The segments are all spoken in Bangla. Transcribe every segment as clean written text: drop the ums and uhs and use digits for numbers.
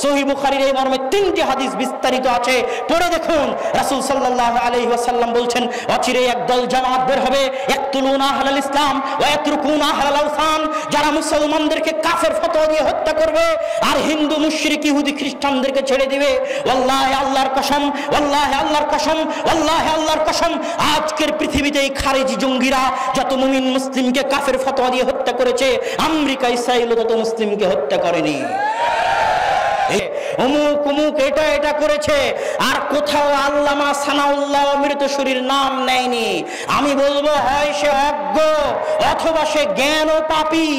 সহিহ বুখারীর এই মর্মে 3টি হাদিস বিস্তারিত আছে, পড়ে দেখুন। রাসূল সাল্লাল্লাহু আলাইহি ওয়াসাল্লাম বলছেন, অচিরে একদল জামাত বের হবে, ইয়াকতুলুনা আহলাল ইসলাম ওয়া ইয়াতরুকুনা আহলাল আওসান, যারা মুসলমানদেরকে কাফের ফতোয়া দিয়ে হত্যা করবে আর হিন্দু মুশরিক ইহুদি খ্রিস্টানদেরকে ছেড়ে দিবে। ওয়াল্লাহি আল্লাহর কসম, ওয়াল্লাহি আল্লাহর কসম, ওয়াল্লাহি আল্লাহর কসম, আজকের পৃথিবীতে এই খারেজি জঙ্গিরা যত মুমিন মুসলিমকে কাফের ফতোয়া দিয়ে হত্যা করেছে, আমেরিকা ইসরায়েল তত মুসলিমকে হত্যা করেনি। অমুক অমুক এটা করেছে, আর কোথাও আল্লামা সানাউল্লাহ অমৃতসরীর নাম নেয়নি। আমি বলবো, হয় সে অজ্ঞ অথবা সে জ্ঞান ও পাপী,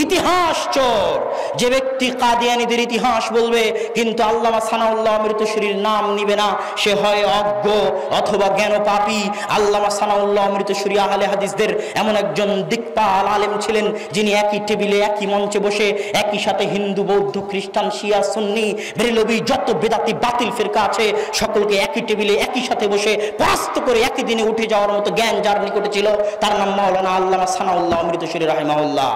ইতিহাস চোর। যে ব্যক্তি কাদিয়ানীদের ইতিহাস বলবে কিন্তু আল্লামা সানাউল্লাহ অমৃতসরীর নাম নিবে না, সে হয় অজ্ঞ অথবা জ্ঞান পাপী। আল্লামা সানাউল্লাহ অমৃতসরী আহলে হাদিসদের এমন একজন দিকপাল আলেম ছিলেন, যিনি একই টেবিলে একই মঞ্চে বসে একই সাথে হিন্দু বৌদ্ধ খ্রিস্টান শিয়া সুন্নি বেরেলভি যত বেদাতি বাতিল ফিরকা আছে সকলকে একই টেবিলে একই সাথে বসে পরাস্ত করে একই দিনে উঠে যাওয়ার মতো জ্ঞান যার নিকটে ছিল, তার নাম মাওলানা আল্লামা সানাউল্লাহ অমৃতসরী রাহিমাহুল্লাহ।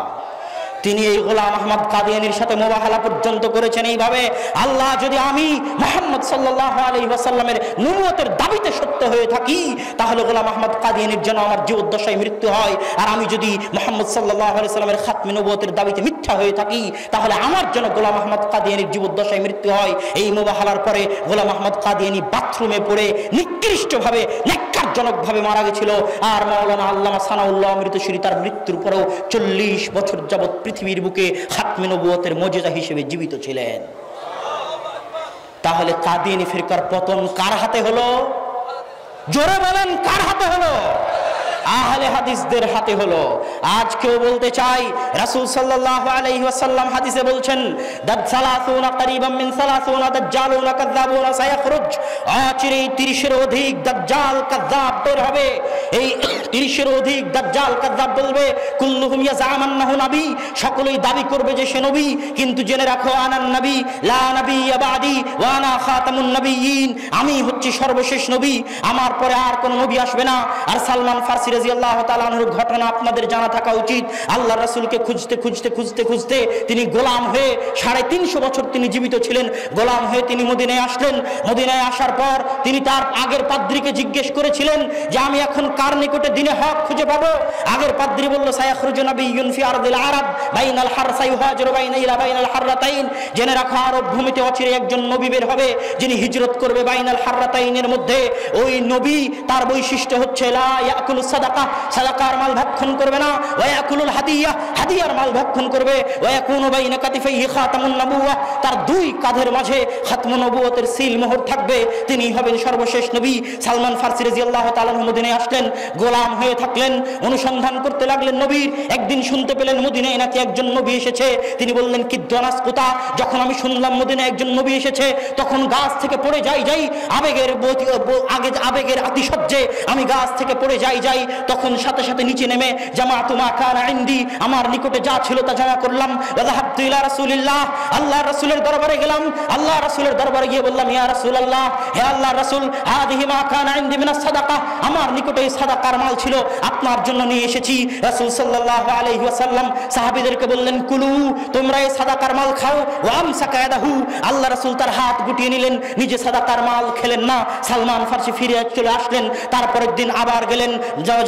তিনি এই গোলাম আহমদ কাদিয়ানীর সাথে মুবাহালা পর্যন্ত করেছেন এইভাবে, আল্লাহ যদি আমি মুহাম্মদ সাল্লাল্লাহু আলাইহি ওয়াসাল্লামের নবুয়তের দাবিতে সত্য হয়ে থাকি, তাহলে গোলাম আহমদ কাদিয়ানীর জন্য আমার জীবদ্দশায় মৃত্যু হয়, আর আমি যদি মুহাম্মদ সাল্লাল্লাহু আলাইহি ওয়াসাল্লামের খাতমে নবুয়তের দাবিতে মিথ্যা হয়ে থাকি, তাহলে আমার জন্য গোলাম আহমদ কাদিয়ানীর জীবদ্দশায় মৃত্যু হয়। এই মুবাহালার পরে গোলাম আহমদ কাদিয়ানী বাথরুমে পড়ে নিকৃষ্টভাবে ন্যাক্কারজনকভাবে মারা গেছিল। আর মাওলানা আল্লামা সানাউল্লাহ অমৃতসরী তার মৃত্যুর পরেও 40 বছর যাবৎ পৃথিবীর বুকে খাতমে নবুয়তের মুজিজা হিসেবে জীবিত ছিলেন। তাহলে কাদিয়ানী ফিরকার পতন কার হাতে হলো? জোরে বলেন, কার হাতে হলো? আহলে হাদিসদের হাতে হলো। আজকেও বলতে চাই, রাসূল সাল্লাল্লাহু আলাইহি ওয়াসাল্লাম হাদিসে বলছেন, দাজ্জালাতুনা করিবাম মিন 30 দাজ্জালুনা কাযাবুনা সায়াখরুজ, অচিরে 30 এর অধিক দাজ্জাল কাযাব বের হবে। এই 30 এর অধিক দাজ্জাল কাযাব বলবে, কুল্লুহুম ইয়াজামান্নাহু নবী, সকলেই দাবি করবে যে সে নবী, কিন্তু জেনে রাখো আনান নবী লা নবিয়্যা বাদি ওয়া আনা খাতামুন নবিয়্যিন, আমি হচ্ছি সর্বশেষ নবী, আমার পরে আর কোনো নবী আসবে না। আর সালমান ফারসি রাদিয়াল্লাহু তাআলা আনহুর ঘটনা আপনাদের জানা থাকা উচিত। আল্লাহর রাসূলকে খুঁজতে তিনি গোলাম হয়ে 350 বছর তিনি জীবিত ছিলেন। গোলাম হয়ে তিনি মদিনায় আসলেন। মদিনায় আসার পর তিনি তার আগের পাদ্রীকে জিজ্ঞেস করেছিলেন যে আমি এখন কার নিকটে দিনে হক খুঁজে পাবো? আগের পাদ্রী বলল, সায়াখরুজু নাবিয়্যুন ফি আরদিল আরব বাইনাল হারসা ইউহাজিরু বাইনাল হাররাতাইন, জেনে রাখো আরব ভূমিতে অচিরে একজন নবী বের হবে যিনি হিজরত করবে বাইনাল হাররাতাইনের মধ্যে। ওই নবী তার বৈশিষ্ট্য হচ্ছে লা ইয়াকুলুস সাদাকা, সাদাকার মাল ভক্ষণ করবে না, ওয়া ইয়াকুলুল হাদিয়া, হাদিয়ার মাল ভক্ষণ করবে, ওয়া ইয়াকুনু বাইনা কাতিফাইহি খাতামুন নবুওয়া, তার 2 কাঁধের মাঝে খাতমুন নবুয়তের সিল মোহর থাকবে, তিনি হবেন সর্বশেষ নবী। সালমান ফারসি রাদিয়াল্লাহু তাআলা মদিনায় আসলেন, গোলাম হয়ে থাকলেন, অনুসন্ধান করতে লাগলেন নবীর। একদিন শুনতে পেলেন মদিনায় নাকি একজন নবী এসেছে। তিনি বললেন, কিদ্দানাস কোথা? যখন আমি শুনলাম মদিনায় একজন নবী এসেছে, তখন গাছ থেকে পড়ে যাই আবেগের আতিশয্যে আমি গাছ থেকে পড়ে যাই, তখন সাথে সাথে নিচে নেমে জামাতু মা কানা ইনদি, আমার নিকটে যা ছিল তা জমা করলাম। ওয়াযাহাবতু ইলা রাসূলিল্লাহ, আল্লাহর রাসূলের দরবারে গেলাম। আল্লাহর রাসূলের দরবারে গিয়ে বললাম, ইয়া রাসূলুল্লাহ, হে আল্লাহর রাসূল, হাদিহি মা কানা ইনদি মিনাস সাদাকা, আমার নিকটে এই সাদাকার মাল ছিল, আপনার জন্য নিয়ে এসেছি। রাসূল সাল্লাল্লাহু আলাইহি ওয়াসাল্লাম সাহাবীদেরকে বললেন, কুলু, তোমরা এই সাদাকার মাল খাও। ওয়া আমসাকা ইয়াদাহু, আল্লাহর রাসূল তার হাত গুটিয়ে নিলেন, নিজে সাদাকার মাল খেলেন না। সালমান ফারসি ফিরে চলে আসলেন। তারপরের দিন আবার গেলেন,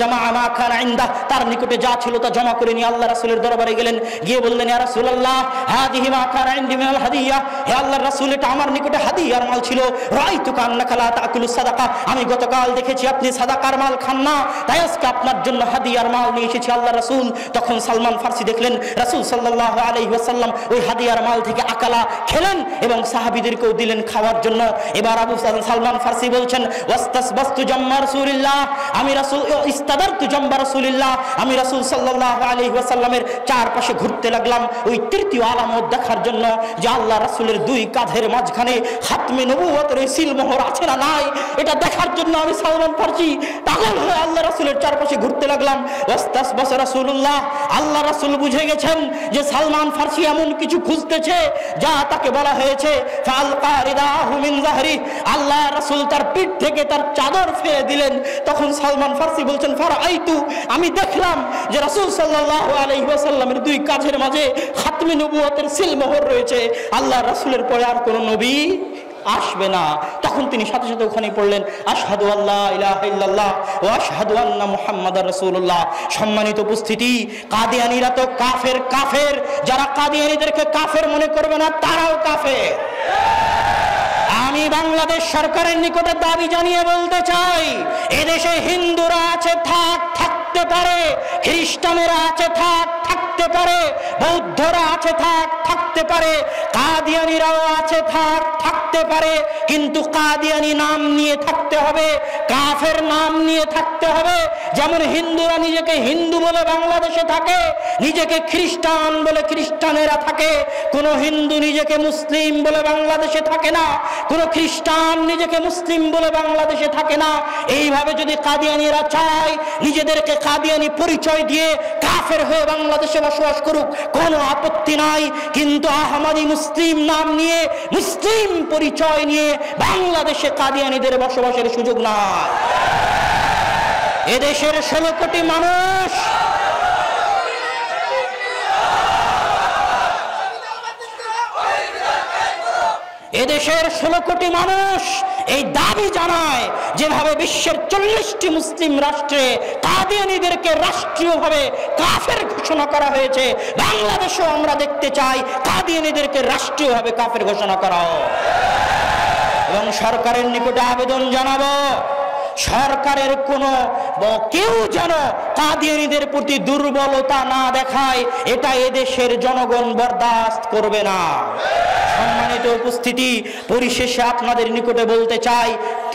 জামা মা কানা ইনদা, তার নিকটে যা ছিল তা জমা করে নিয়ে আল্লাহর রাসূলের দরবারে গেলেন। গিয়ে বললেন, ইয়া রাসূলুল্লাহ, হাদিহি মা কানা ইনদি মিনাল হাদিয়া, হে আল্লাহর রাসূল, এটা আমার নিকটে হাদিয়ার মাল ছিল। রাআইতুকা আন্নাকা লা তাকুলুস সাদাকা, আমি গতকাল দেখেছি আপনি সাদাকার মাল খান না, তাই আজকে আপনার জন্য হাদিয়ার মাল নিয়ে এসেছি আল্লাহর রাসূল। তখন সালমান ফারসি দেখলেন রাসূল সাল্লাল্লাহু আলাইহি ওয়াসাল্লাম ওই হাদিয়ার মাল থেকে আকালা খেলেন এবং সাহাবীদেরকেও দিলেন খাওয়ার জন্য। এবার আবু সালমান ফারসি বলছেন, ওয়াস্তাসবাস্তু জাম্মা রাসূলিল্লাহ, আমি রাসূল ইস্তাদারতু জাম্বা রাসূলিল্লাহ, আমি রাসূল সাল্লাল্লাহু আলাইহি ওয়াসাল্লামের চারপাশে ঘুরতে লাগলাম ওই তৃতীয় আলামত দেখার জন্য যে আল্লাহ রাসূলের 2 কাঁধের মাঝখানে খাতমে নবুয়তের সিল মোহর আছে না নাই, এটা দেখার জন্য আমি সালমান ফারসি পাগল হয়ে আল্লাহ রাসূলের চারপাশে ঘুরতে লাগলাম। ওয়াস্তাসবাস রাসূলুল্লাহ, আল্লাহ রাসূল বুঝে গেছেন যে সালমান ফারসি এমন কিছু খুঁজতেছে যা তাকে বলা হয়েছে ফালকা রিদাহু মিন যাহরি, আল্লাহ রাসূল তার পিঠ থেকে তার চাদর ফেলে দিলেন। তখন সালমান ফারসি বলছেন, ফারাআইতু, আমি দেখলাম যে রাসূল সাল্লাল্লাহু আলাইহি ওয়াসাল্লামের 2 কাঁধের মাঝে খাতমে নবুয়তের সিলমোহর রয়েছে, আল্লাহ রাসূলের পরে আর কোনো নবী আসবে না। তখন তিনি সাথে সাথে ওখানে পড়লেন আশহাদু আল্লা ইলাহা ইল্লাল্লাহ ওয়া আশহাদু আন্না মুহাম্মাদার রাসূলুল্লাহ। সম্মানিত উপস্থিতি, কাদিয়ানীরা তো কাফের, যারা কাদিয়ানীদেরকে কাফের মনে করবে না তারাও কাফের। আমি বাংলাদেশ সরকারের নিকটে দাবি জানিয়ে বলতে চাই, এদেশে হিন্দুরা আছে থাকতে পারে, খ্রিস্টানেরা আছে থাকতে পারে, বৌদ্ধরা আছে থাকতে পারে, কাদিয়ানীরাও আছে থাকতে পারে, কিন্তু কাদিয়ানী নাম নিয়ে থাকতে হবে, কাফের নাম নিয়ে থাকতে হবে। যেমন হিন্দুরা নিজেকে হিন্দু বলে বাংলাদেশে থাকে, নিজেকে খ্রিস্টান বলে খ্রিস্টানেরা থাকে, কোন হিন্দু নিজেকে মুসলিম বলে বাংলাদেশে থাকে না, কোন খ্রিস্টান নিজেকে মুসলিম বলে বাংলাদেশে থাকে না। এইভাবে যদি কাদিয়ানীরা চায় নিজেদেরকে কাদিয়ানী পরিচয় দিয়ে কাফের হয়ে বাংলাদেশে বসবাস করুক, কোনো আপত্তি নাই। কিন্তু আহমদী মুসলিম নাম নিয়ে, মুসলিম পরিচয় নিয়ে বাংলাদেশে কাদিয়ানীদের বসবাসের সুযোগ নাই। এদেশের 16 কোটি মানুষ এদেশের 16 কোটি মানুষ এই দাবি জানায়, যেভাবে বিশ্বের 40টি মুসলিম রাষ্ট্রে কাদিয়ানীদেরকে রাষ্ট্রীয়ভাবে কাফের ঘোষণা করা হয়েছে, বাংলাদেশেও আমরা দেখতে চাই কাদিয়ানীদেরকে রাষ্ট্রীয়ভাবে কাফের ঘোষণা করা হোক। এবং সরকারের নিকটে আবেদন জানাবো, সরকারের কেউ যেন কাদিয়ানীদের প্রতি দুর্বলতা না দেখায়, এটা এদেশের জনগণ বরদাস্ত করবে না। সম্মানিত উপস্থিতি, পরিশেষে আপনাদের নিকটে বলতে চাই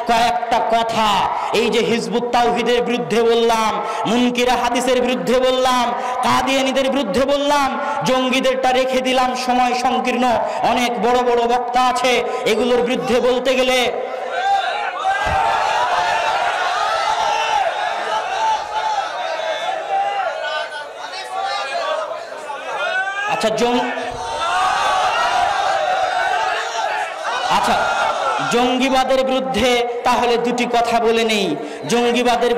কয়েকটা কথা। এই যে হিজবুত তাওহীদের বিরুদ্ধে বললাম, মুনকিরা হাদিসের বিরুদ্ধে বললাম, কাদিয়ানীদের বিরুদ্ধে বললাম, জঙ্গিদেরটা রেখে দিলাম, সময় সংকীর্ণ, অনেক বড় বড় বক্তা আছে, এগুলোর বিরুদ্ধে বলতে গেলে জঙ্গিবাদের বিরুদ্ধে তাহলে দুটি কথা বলে নেই। জঙ্গিবাদের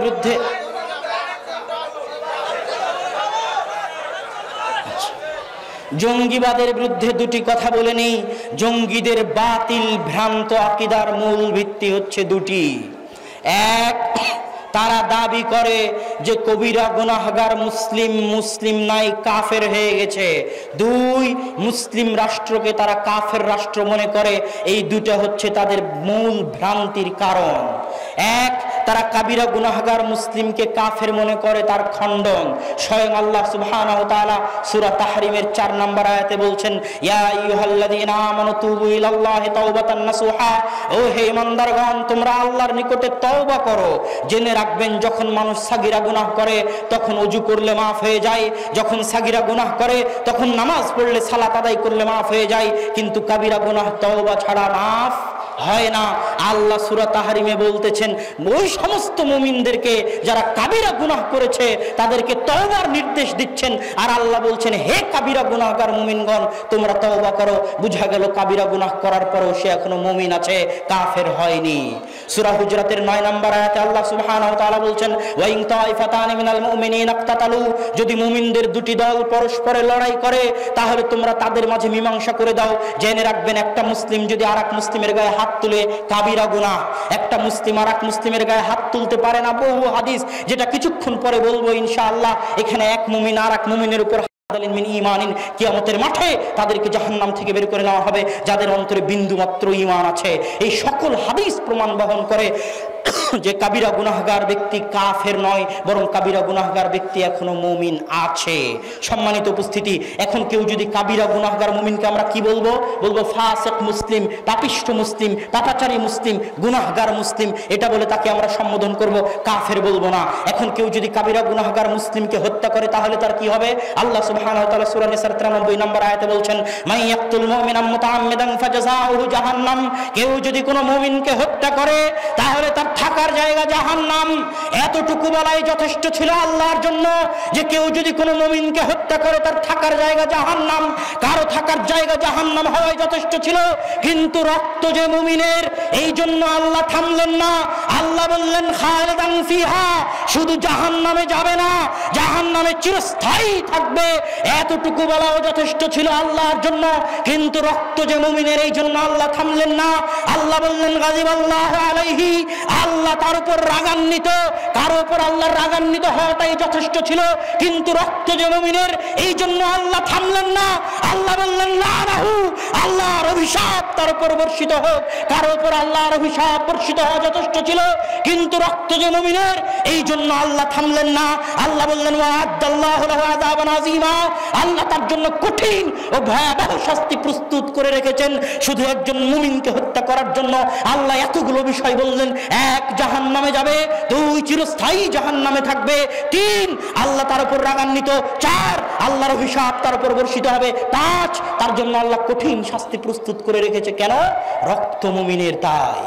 বিরুদ্ধে দুটি কথা বলে নেই। জঙ্গিদের বাতিল ভ্রান্ত আকীদার মূল ভিত্তি হচ্ছে দুটি। এক, তারা দাবি করে যে কবিরা গুনাহগার মুসলিম নাই, কাফের হয়ে গেছে। দুই, মুসলিম রাষ্ট্রকে তারা কাফের রাষ্ট্র মনে করে। এই দুটো হচ্ছে তাদের মূল ভ্রান্তির কারণ। এক, তারা কাবিরা গুনাহগার মুসলিমকে কাফের মনে করে, তার খণ্ডন স্বয়ং আল্লাহ সুবহানাহু ওয়া তাআলা সূরা তাহরিমের 4 নম্বর আয়াতে বলছেন, ইয়া আইয়ুহাল্লাযীনা আমানু তুবু ইলাল্লাহি তাওবাতান নাসুহা, ও হে ঈমানদারগণ, তোমরা আল্লাহর নিকটে তওবা করো। জেনে রাখবেন, যখন মানুষ সাগীরা গুনাহ করে তখন ওযু করলে মাফ হয়ে যায়, যখন সাগীরা গুনাহ করে তখন নামাজ পড়লে, সালাত আদায় করলে মাফ হয়ে যায়, কিন্তু কাবিরা গুনাহ তওবা ছাড়া মাফ হয় না। আল্লাহ সূরা তাহরিমে বলতেছেন, ওই সমস্ত মুমিনদেরকে যারা কাবিরা গুনাহ করেছে তাদেরকে তওবার নির্দেশ দিচ্ছেন। আর আল্লাহ বলছেন, হে কাবিরা গুনাহগার মুমিনগণ, তোমরা তওবা করো। বুঝা গেল কাবিরা গুনাহ করার পরেও সে এখনো মুমিন আছে, কাফের হয়নি। সূরা হুজরাতের 9 নম্বর আয়াতে আল্লাহ সুবহানাহু ওয়া তাআলা বলছেন, ওয়া ইন তাইফাতানি মিনাল মুমিনিনা ইকতাতালু, যদি মুমিনদের দুটি দল পরস্পরে লড়াই করে তাহলে তোমরা তাদের মাঝে মীমাংসা করে দাও। জেনে রাখবেন, একটা মুসলিম যদি আরেক মুসলিমের গায়ে হাত তুলে, কাবিরা গুনাহ। একটা মুসলিম আরেক মুসলিমের গায়ে হাত তুলতে পারে না। বহু হাদিস, যেটা কিছুক্ষণ পরে বলবো ইনশাআল্লাহ। এখানে এক মুমিন আরেক মুমিনের উপর কিয়ামতের মাঠে তাদেরকে জাহান্নাম থেকে বের করে নেওয়া হবে যাদের অন্তরে বিন্দু মাত্র ঈমান আছে। এই সকল হাদিস প্রমাণ বহন করে যে কাবিরা গুনাহগার ব্যক্তি কাফের নয়, বরং কাবিরা গুনাহগার ব্যক্তি এখনো মুমিন আছে। সম্মানিত উপস্থিতি, এখন কেউ যদি কাবিরা গুনাহগার মুমিনকে আমরা কি বলবো? বলবো ফাসিক মুসলিম, পাপিষ্ঠ মুসলিম, পাপাচারী মুসলিম, গুনাহগার মুসলিম, এটা বলে তাকে আমরা সম্বোধন করব, কাফের বলবো না। এখন কেউ যদি কাবিরা গুনাহগার মুসলিমকে হত্যা করে তাহলে তার কি হবে? আল্লাহ সুবহানাহু ওয়া তাআলা সূরা নিসার 93 নম্বর আয়াতে বলছেন, মান ইয়াকতুল মুমিনান মুতাআম্মিদান ফাজাযাউহু জাহান্নাম, কেউ যদি কোনো মুমিনকে হত্যা করে তাহলে তার থাকার জায়গা জাহান্নাম। এতটুকু বলাই যথেষ্ট ছিল আল্লাহর জন্য যে কেউ যদি কোনো মুমিনকে হত্যা করে তার থাকার জায়গা জাহান্নাম, কারো থাকার জায়গা জাহান্নাম হওয়াই যথেষ্ট ছিল। কিন্তু রক্ত যে মুমিনের, এই জন্য আল্লাহ থামলেন না। আল্লাহ বললেন খালিদান ফিহা, শুধু জাহান্নামে যাবে না, জাহান্নামে চিরস্থায়ী থাকবে। এতটুকু বলাও যথেষ্ট ছিল আল্লাহর জন্য। কিন্তু রক্ত যে মুমিনের, এই জন্য আল্লাহ থামলেন না। আল্লাহ বললেন গাযিবাল্লাহু আলাইহি, আল্লাহ তার উপর রাগান্বিত। কারো উপর আল্লাহর রাগান্বিত হওয়াটাই যথেষ্ট ছিল। কিন্তু রক্ত যে মুমিনের, এই জন্য আল্লাহ থামলেন না। আল্লাহ বললেন লানাহু, আল্লাহর অভিশাপ তার উপর বর্ষিত হোক। কারো উপর আল্লাহর অভিশাপ বর্ষিত হওয়া যথেষ্ট ছিল। কিন্তু রক্ত যে মুমিনের, এই জন্য আল্লাহ থামলেন না। আল্লাহ বললেন ওয়া'আদাল্লাহু লাহু আযাবান আযীমা, আল্লাহ তার জন্য কঠিন ও ভয়াবহ শাস্তি প্রস্তুত করে রেখেছেন শুধু একজন মুমিনকে হত্যা করার জন্য। আল্লাহ এতগুলো বিষয় বললেন। এক, জাহান্নামে যাবে। দুই, চিরস্থায়ী জাহান্নামে থাকবে। তিন, আল্লাহ তার উপর রাগান্বিত। চার, আল্লাহর অভিশাপ তার উপর বর্ষিত হবে। পাঁচ, তার জন্য আল্লাহ কঠিন শাস্তি প্রস্তুত করে রেখেছে। কেন? রক্ত মুমিনের। তাই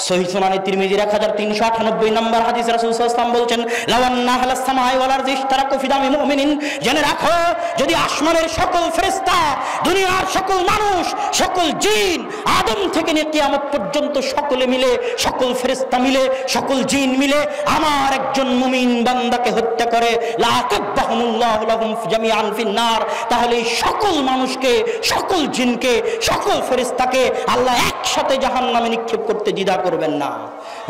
সহিহ সুনানে তিরমিজির 1398 নম্বর হাদিস রাসূল সাল্লাল্লাহু আলাইহি ওয়াসাল্লাম বলছেন লাওয়ান্না আহলাস সামাই ওয়াল আরদি ইশতারাকু ফি দামি মুমিনিন, জেনে রাখো যদি আসমানের সকল ফেরেশতা, দুনিয়ার সকল মানুষ, সকল জিন, আদম থেকে নিয়ে কিয়ামত পর্যন্ত সকলে মিলে, সকল ফেরেশতা মিলে, সকল জিন মিলে আমার একজন মুমিন বান্দাকে হত্যা করে, লা কাব্বাহুমুল্লাহু লাহুম জামিআন ফিন-নার, তাহলে সকল মানুষকে, সকল জিনকে, সকল ফেরেশতাকে আল্লাহ একসাথে জাহান্নামে নিক্ষেপ করতে দ্বিধা করবেন না।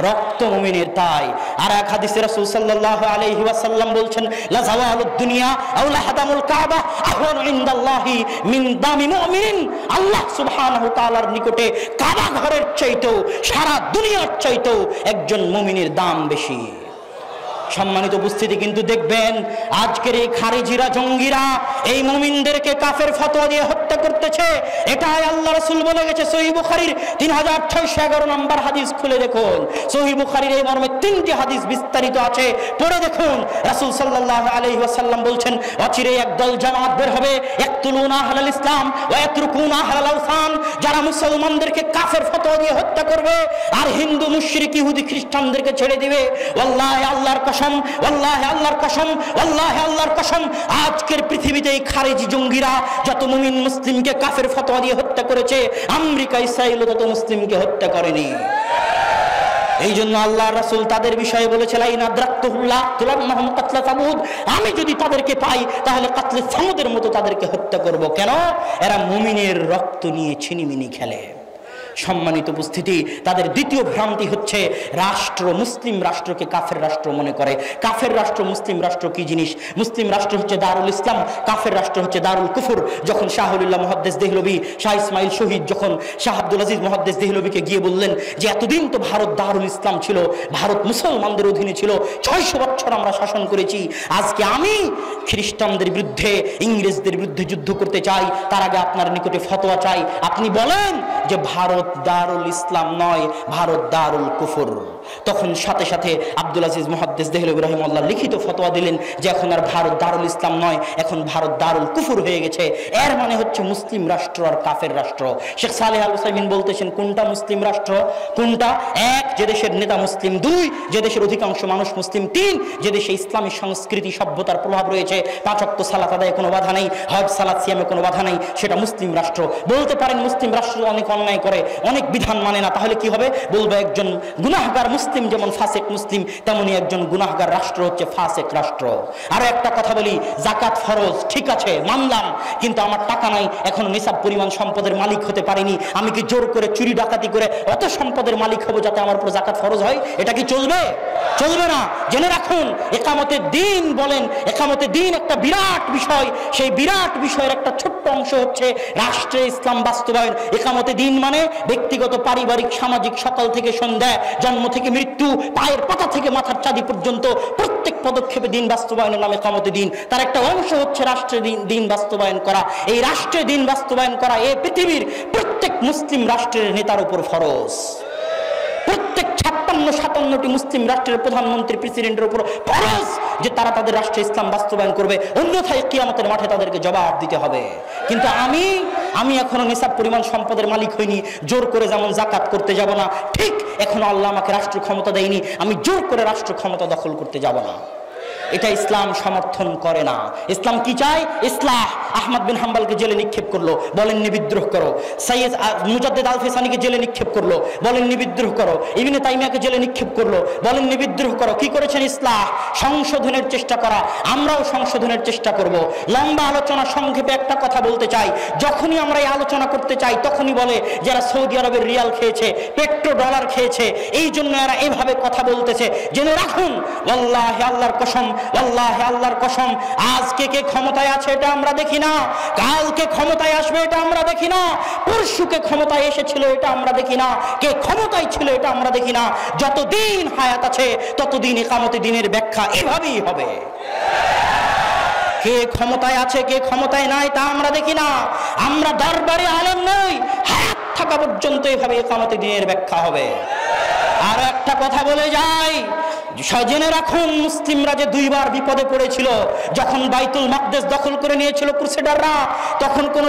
রক্ত মুমিনের। তাই আর এক হাদিসে রাসূল সাল্লাল্লাহু আলাইহি ওয়াসাল্লাম বলছেন লা যাওয়ালুদ দুনিয়া আও লা হাদামুল কাবা আহওয়ানু ইনদাল্লাহি মিন দামি মুমিন, আল্লাহ সুবহানাহু ওয়া তাআলার নিকটে কাবা ঘরের চাইতেও, সারা দুনিয়ার চাইতেও একজন মুমিনের দাম বেশি। সম্মানিত উপস্থিতি, কিন্তু দেখবেন আজকের এই খারিজিরা, জঙ্গিরা এই মুমিনদেরকে কাফের ফতোয়া দিয়ে হত্যা করতেছে। এটাই আল্লাহ রাসূল বলে গেছে। সহিহ বুখারীর 3611 নম্বর হাদিস খুলে দেখুন। সহিহ বুখারীর এই মর্মে 3টি হাদিস বিস্তারিত আছে, পড়ে দেখুন। রাসূল সাল্লাল্লাহু আলাইহি ওয়াসাল্লাম বলছেন অচিরে একদল জামাত বের হবে, ইয়াকতুলুনা আহলাল ইসলাম ওয়া ইয়াতরুকুনা আহলাল আওসান, যারা মুসলমানদেরকে কাফের ফতোয়া দিয়ে হত্যা করবে আর হিন্দু, মুশরিক, ইহুদি, খ্রিস্টানদেরকে ছেড়ে দিবে। ওয়াল্লাহি আল্লাহর কসম, ওয়াল্লাহি আল্লাহর কসম, ওয়াল্লাহি আল্লাহর কসম, আজকের পৃথিবীতে এই খারিজি জঙ্গিরা যত মুমিন মুসলিমকে কাফের ফতোয়া দিয়ে হত্যা করেছে, আমেরিকা, ইসরায়েল তত মুসলিমকে হত্যা করেনি। এই জন্য আল্লাহ রাসূল তাদের বিষয়ে বলেছে লাইন আদরাকতুল্লাহ তুলান্নাহুম কাতলা সামুদ, আমি যদি তাদেরকে পাই তাহলে কাতলে সামুদের মতো তাদেরকে হত্যা করব। কেন? এরা মুমিনের রক্ত নিয়ে ছিনিমিনি খেলে। সম্মানিত উপস্থিতি, তাদের দ্বিতীয় ভ্রান্তি হচ্ছে রাষ্ট্র, মুসলিম রাষ্ট্রকে কাফের রাষ্ট্র মনে করে। কাফের রাষ্ট্র, মুসলিম রাষ্ট্র কি জিনিস? মুসলিম রাষ্ট্র হচ্ছে দারুল ইসলাম, কাফের রাষ্ট্র হচ্ছে দারুল কুফর। যখন শাহ ওলিউল্লাহ মুহাদ্দিস দেহলভী, শাহ ইসমাইল শহীদ যখন শাহ আব্দুল আজিজ মুহাদ্দিস দেহলভীকে গিয়ে বললেন যে এতদিন তো ভারত দারুল ইসলাম ছিল, ভারত মুসলমানদের অধীনে ছিল, 600 বছর আমরা শাসন করেছি, আজকে আমি খ্রিস্টানদের বিরুদ্ধে, ইংরেজদের বিরুদ্ধে যুদ্ধ করতে চাই, তার আগে আপনার নিকটে ফতোয়া চাই, আপনি বলেন যে ভারত দারুল ইসলাম নয়, ভারত দারুল কুফর। তখন সাথে সাথে আব্দুল আজিজ মুহাদ্দিস দেহলভী রাহিমাহুল্লাহ লিখিত ফতোয়া দিলেন যে এখন আর ভারত দারুল ইসলাম নয়, এখন ভারত দারুল কুফর হয়ে গেছে। এর মানে হচ্ছে মুসলিম রাষ্ট্র আর কাফের রাষ্ট্র। শেখ সালেহ আল উসাইমিন বলতেছেন কোনটা মুসলিম রাষ্ট্র, কোনটা? এক, যে দেশের নেতা মুসলিম। দুই, যে দেশের অধিকাংশ মানুষ মুসলিম। তিন, যে দেশে ইসলামী সংস্কৃতি, সভ্যতার প্রভাব রয়েছে, 5 ওয়াক্ত সালাত আদায়ে কোনো বাধা নেই, হজ সালাত সিয়ামে কোনো বাধা নেই, সেটা মুসলিম রাষ্ট্র। বলতে পারেন মুসলিম রাষ্ট্র অনেক অন্যায় করে, অনেক বিধান মানে না, তাহলে কি হবে? বলবো একজন গুনাহগার মুসলিম যেমন ফাসেক মুসলিম, তেমনি একজন গুনাহগার রাষ্ট্র হচ্ছে ফাসেক রাষ্ট্র। আরো একটা কথা বলি, জাকাত ফরজ, ঠিক আছে মানলাম, কিন্তু আমার টাকা নাই, এখন নিসাব পরিমাণ সম্পদের মালিক হতে পারিনি, আমি কি জোর করে চুরি ডাকাতি করে অত সম্পদের মালিক হব যাতে আমার উপর জাকাত ফরজ হয়? এটা কি চলবে? চলবে না। জেনে রাখুন, একামতে দিন বলেন, একামতে দিন একটা বিরাট বিষয়, সেই বিরাট বিষয়ের একটা ছোট্ট অংশ হচ্ছে রাষ্ট্রে ইসলাম বাস্তবায়ন। একামতে দিন মানে ব্যক্তিগত, পারিবারিক, সামাজিক, সকাল থেকে সন্ধ্যা, জন্ম থেকে মৃত্যু, পায়ের পাতা থেকে মাথার চাঁদি পর্যন্ত প্রত্যেক পদক্ষেপে দিন বাস্তবায়নের নামে একামতে দিন। তার একটা অংশ হচ্ছে রাষ্ট্রে দিন বাস্তবায়ন করা। এই রাষ্ট্রে দিন বাস্তবায়ন করা এই পৃথিবীর প্রত্যেক মুসলিম রাষ্ট্রের নেতার উপর ফরজ। প্রত্যেক 56 57টি মুসলিম রাষ্ট্রের প্রধানমন্ত্রী প্রেসিডেন্টের উপর ফরজ যে তারা তাদের রাষ্ট্রে ইসলাম বাস্তবায়ন করবে, অন্যথায় কিয়ামতের মাঠে তাদেরকে জবাব দিতে হবে। কিন্তু আমি এখনো নিসাব পরিমাণ সম্পদের মালিক হইনি, জোর করে যেমন জাকাত করতে যাব না, ঠিক এখনো আল্লাহ আমাকে রাষ্ট্র ক্ষমতা দেয়নি, আমি জোর করে রাষ্ট্র ক্ষমতা দখল করতে যাব না। এটা ইসলাম সমর্থন করে না। ইসলাম কি চায়? ইসলাহ। আহমদ বিন হাম্বলকে জেলে নিক্ষেপ করলো, বলেননি বিদ্রোহ করো। সৈয়দ মুজাদ্দিদ আল ফিসানিকে জেলে নিক্ষেপ করলো, বলেননি বিদ্রোহ করো। ইবনে তাইমিয়াকে জেলে নিক্ষেপ করলো, বলেননি বিদ্রোহ করো। কি করেছেন? ইসলাহ, সংশোধনের চেষ্টা করা। আমরাও সংশোধনের চেষ্টা করব। লম্বা আলোচনা, সংক্ষেপে একটা কথা বলতে চাই। যখনই আমরা এই আলোচনা করতে চাই তখনই বলে যারা সৌদি আরবের রিয়াল খেয়েছে, পেট্রো ডলার খেয়েছে, এই জন্য এরা এভাবে কথা বলতেছে। জেনে রাখুন, আল্লাহে আল্লাহর কসম, আল্লাহে আল্লাহর কসম, আজকে কে ক্ষমতায় আছে এটা আমরা দেখি না, কালকে ক্ষমতায় আসবে এটা আমরা দেখি না, পরশুকে ক্ষমতায় এসেছিল এটা আমরা দেখি না, কে ক্ষমতায় ছিল এটা আমরা দেখি না। যতদিন হায়াত আছে ততদিন ইকামতে দিনের ব্যাখ্যা এভাবেই হবে। কে ক্ষমতায় আছে কে ক্ষমতায় নাই তা আমরা দেখি না। আমরা দরবারে আলেম নই, হায়াত থাকা পর্যন্ত এভাবে ইকামতে দিনের ব্যাখ্যা হবে। আর একটা কথা বলে যাই, জেনে রাখুন, মুসলিমরা যে দুইবার বিপদে পড়েছিল, যখন বাইতুল মাকদেস দখল করে নিয়েছিল ক্রুসেডাররা, তখন কোন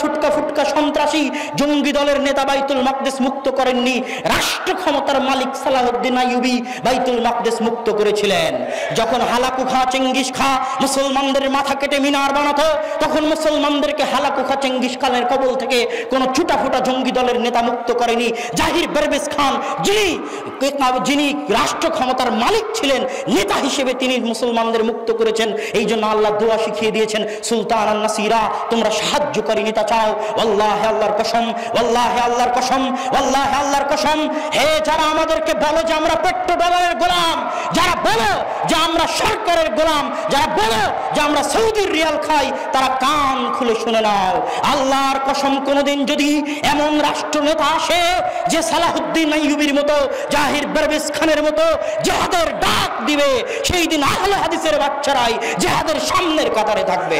ছুটকা ফুটকা সন্ত্রাসী জঙ্গি দলের নেতা বাইতুল মাকদেস মুক্ত করেননি। রাষ্ট্র ক্ষমতার মালিক সালাহউদ্দিন আইয়ুবী বাইতুল মাকদেস মুক্ত করেছিলেন। যখন হালাকু খা চেঙ্গিস খা মুসলমানদের মাথা কেটে মিনার বানাতো, তখন মুসলমানদেরকে হালাকু খা চেঙ্গিস খানের কবল থেকে কোন ছুটাফুটা জঙ্গি দলের নেতা মুক্ত করেনি। জাহির বেরবেজ খান, যিনি রাষ্ট্র ক্ষমতার মালিক ছিলেন, নেতা হিসেবে তিনি মুসলমানদের মুক্ত করেছেন। এই জন্য আল্লাহ দোয়া শিখিয়ে দিয়েছেন, সুলতান আন নাসিরা, তোমরা সাহায্যকারী নেতা চাও। আল্লাহে আল্লাহর কসম, আল্লাহে আল্লাহর কসম, আল্লাহে আল্লাহর কসম, হে যারা আমাদেরকে বলো যে আমরা পেট্রো ডলারের গোলাম, যারা বলো যে আমরা সরকারের গোলাম, যারা বলো যে আমরা সৌদির রিয়াল খাই, তারা কান খুলে শুনে নাও। আল্লাহর কসম, কোনদিন যদি এমন রাষ্ট্র নেতা আসে যে সালাহউদ্দিন আইয়ুবীর মতো, জাহির বেরবেজ খানের মতো জিহাদের ডাক দিবে, সেই দিন আহলে হাদিসের বাচ্চারাই জিহাদের সামনের কাতারে থাকবে।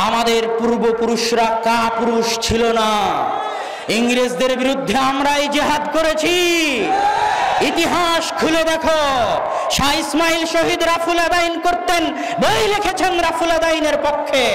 আমাদের পূর্বপুরুষরা কাপুরুষ ছিল না, ইংরেজদের বিরুদ্ধে আমরাই জিহাদ করেছি। ইতিহাস খুলে দেখো, শাহ ইসমাইল শহীদ রাফুল আদাইন করতেন, বই লিখেছেন রাফুল আদাইনের পক্ষে।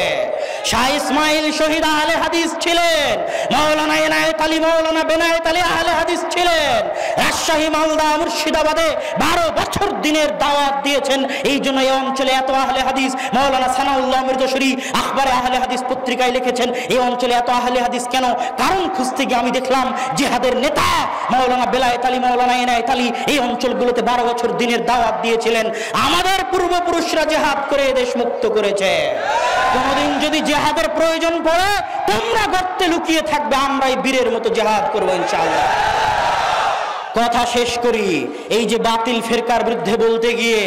শাহ ইসমাইল শহীদ আহলে হাদিস ছিলেন, মাওলানা এনায়েত আলী, মাওলানা বেনায়েত আলী আহলে হাদিস ছিলেন। রাজশাহী, মালদা, মুর্শিদাবাদে 12 বছর দিনের দাওয়াত দিয়েছেন। এই জন্য এই অঞ্চলে এত আহলে হাদিস। মাওলানা সানাউল্লাহ মির্জাশরী আখবারে আহলে হাদিস পত্রিকায় লিখেছেন, এই অঞ্চলে এত আহলে হাদিস কেন? কারণ খুঁজতে গিয়ে আমি দেখলাম জিহাদের নেতা মাওলানা বেলায়েত আলী, মাওলানা এনায়েত আলী এই অঞ্চলগুলোতে 12 বছর দিনের দাওয়াত দিয়েছিলেন। আমাদের পূর্বপুরুষরা জিহাদ করে দেশ মুক্ত করেছে। কোনদিন যদি জিহাদের প্রয়োজন পড়ে, তোমরা গর্তে লুকিয়ে থাকবে, আমরাই বীরের মতো জিহাদ করবো ইনশাআল্লাহ। কথা শেষ করি, এই যে বাতিল ফিরকার বিরুদ্ধে বলতে গিয়ে